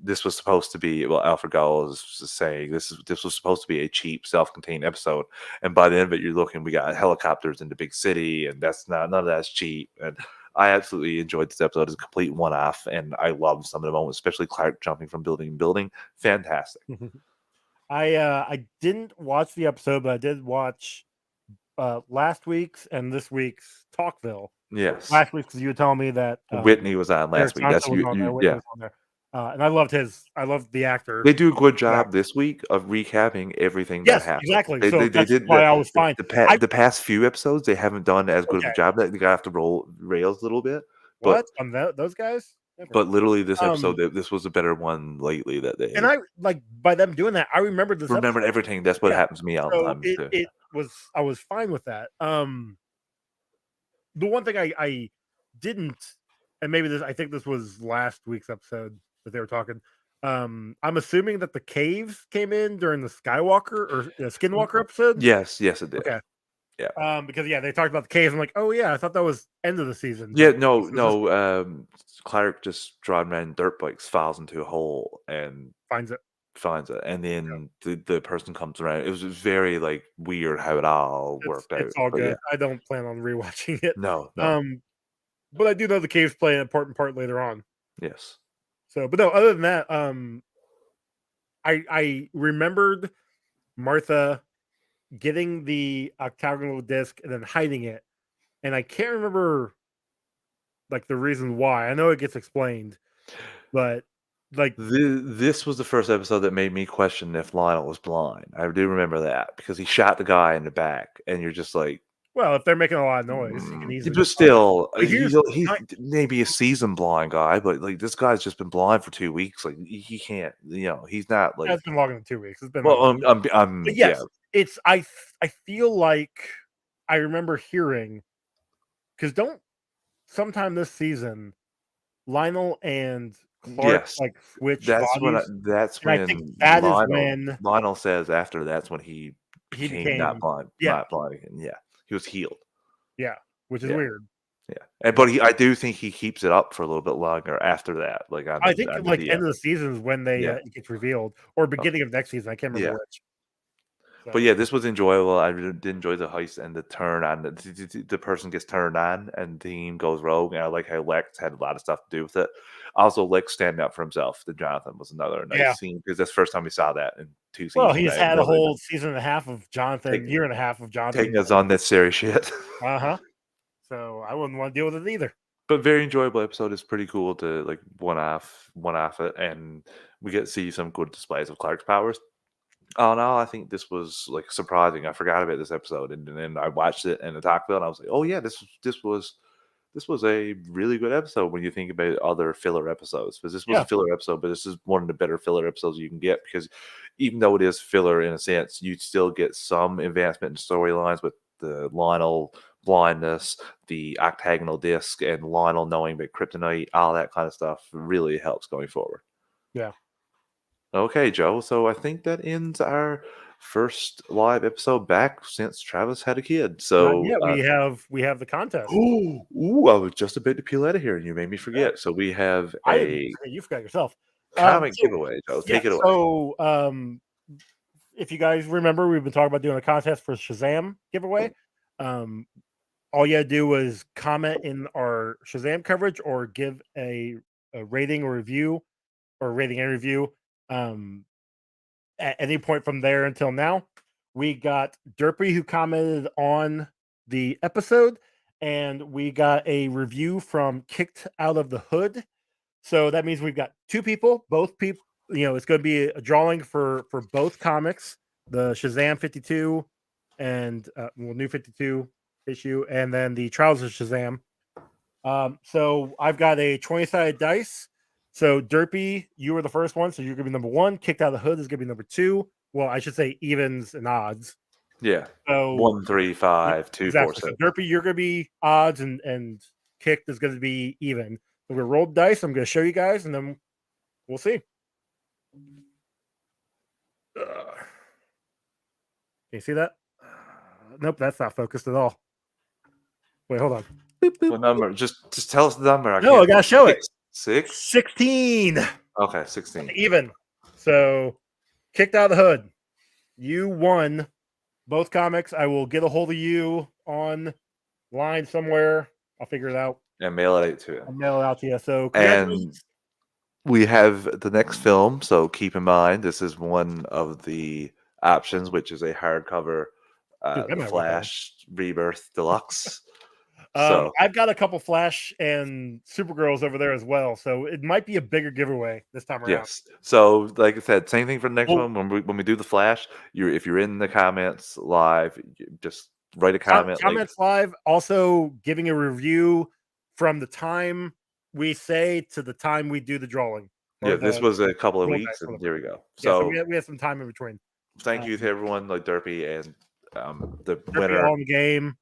this was supposed to be, well, Alfred Gall is saying this was supposed to be a cheap self-contained episode, and by the end of it you're looking, we got helicopters in the big city, and none of that's cheap. And I absolutely enjoyed this episode as a complete one-off, and I loved some of the moments, especially Clark jumping from building to building. Fantastic. I didn't watch the episode, but I did watch last week's and this week's Talkville. Yes. Last week, because you were telling me that Whitney was on last week. That's you. Yeah. And I loved the actor. They do a good job this week of recapping everything that happened. Exactly. They did why I was fine. The past few episodes, they haven't done as good of a job. They got to roll rails a little bit. What on those guys? Never. But literally, this episode, this was a better one lately that they. And I like by them doing that. I remembered this. Remembered everything. That's what happens to me all the time too. I was fine with that. The one thing I didn't, and maybe I think this was last week's episode that they were talking. I'm assuming that the caves came in during the Skywalker or Skinwalker episode. Yes, it did. Okay. Yeah. Because they talked about the caves. I'm like, oh yeah, I thought that was end of the season. Yeah, no. Clark just driving around dirt bikes, falls into a hole and finds it, and then the person comes around. It was very like weird how it all worked out. It's all good. Yeah. I don't plan on rewatching it. No. But I do know the caves play an important part later on. Yes. So, but no, other than that, I remembered Martha getting the octagonal disc and then hiding it, and I can't remember like the reason why. I know it gets explained, but like this was the first episode that made me question if Lionel was blind. I do remember that because he shot the guy in the back, and you're just like, well, if they're making a lot of noise, he can easily. But still, he's maybe a seasoned blind guy, but like this guy's just been blind for 2 weeks. Like he can't, he's not like. It's been longer than 2 weeks. It's been. Well, yes, it's. I feel like I remember hearing because sometime this season, Lionel and Clark switch bodies. That's when I think that is when Lionel says after that's when he became not blind. Yeah. Not blind again. Yeah. He was healed. Yeah, which is weird. Yeah, but I do think he keeps it up for a little bit longer after that. Like I think end of the season is when it gets revealed, or beginning of next season. I can't remember which. So. But yeah, this was enjoyable. I really did enjoy the heist and the turn on. The person gets turned on and the team goes rogue. And I like how Lex had a lot of stuff to do with it. Also, Lex standing up for himself. The Jonathan was another nice scene because that's the first time we saw that in 2 seasons. Well, he's had a whole season and a half of Jonathan, year and a half of Jonathan taking us on unnecessary shit. So I wouldn't want to deal with it either. But very enjoyable episode. It's pretty cool to like one off it, and we get to see some good displays of Clark's powers. Oh no, I think this was like surprising. I forgot about this episode, and then I watched it in the Talkville, and I was like, "Oh yeah, this was a really good episode." When you think about other filler episodes, because this was a filler episode, but this is one of the better filler episodes you can get because even though it is filler in a sense, you still get some advancement in storylines with the Lionel blindness, the octagonal disc, and Lionel knowing about kryptonite, all that kind of stuff really helps going forward. Yeah. Okay, Joe. So I think that ends our first live episode back since Travis had a kid. So we have the contest. Ooh, I was just about to peel out of here, and you made me forget. Yeah. So we have you forgot yourself. Comic giveaway, Joe. Take it away. So if you guys remember, we've been talking about doing a contest for Shazam giveaway. All you had to do was comment in our Shazam coverage or give a rating or review or rating and review at any point from there until now. We got Derpy, who commented on the episode, and we got a review from Kicked Out of the Hood. So that means we've got two people, both people. It's going to be a drawing for both comics, the Shazam 52 and New 52 issue, and then the Trials of Shazam. So I've got a 20-sided dice. So Derpy, you were the first one, so you're going to be number 1. Kicked Out of the Hood is going to be number 2. Well, I should say evens and odds. Yeah. So 1, 3, 5, 2, exactly. 4, 6. So Derpy, you're going to be odds, and Kicked is going to be even. So we're rolled dice. I'm going to show you guys, and then we'll see. Can you see that? Nope, that's not focused at all. Wait, hold on. What number? Just tell us the number. I gotta show it. 6? 16. Okay, 16. Even. So, Kicked Out of the Hood. You won both comics. I will get a hold of you online somewhere. I'll figure it out. And mail it out to you. I'll mail it out to you. So, and we have the next film. So keep in mind, this is one of the options, which is a hardcover Flash Rebirth Deluxe. So I've got a couple Flash and Supergirls over there as well, so it might be a bigger giveaway this time around. Yes. So, like I said, same thing for the next one. When we do the Flash, if you're in the comments live, just write a comment. Comments live. Also, giving a review from the time we say to the time we do the drawing. Yeah, this was a couple of weeks, and here we go. So we have some time in between. Thank you to everyone like Derpy and the Derpy winner on the game,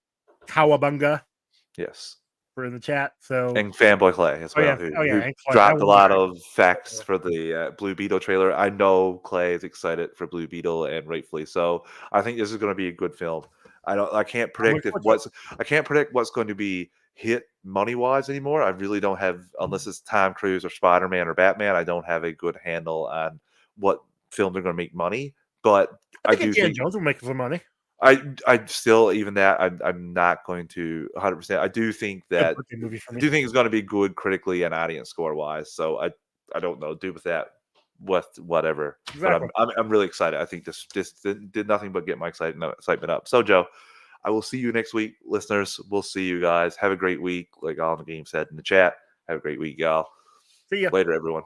Kawabunga. Yes. For in the chat. So and Fanboy Clay as well, who dropped a lot of facts for the Blue Beetle trailer. I know Clay is excited for Blue Beetle, and rightfully so. I think this is going to be a good film. I can't predict what's going to be hit money wise anymore. I really don't have, unless it's Tom Cruise or Spider-Man or Batman. I don't have a good handle on what films are going to make money. But I think Indiana Jones will make some money. I still, even that, I'm not going to 100%. I do think that it's going to be good critically and audience score wise. So I don't know. Do with that whatever. Exactly. But I'm really excited. I think this did nothing but get my excitement up. So Joe, I will see you next week, listeners. We'll see you guys. Have a great week, like all the game said in the chat. Have a great week, y'all. See ya later, everyone.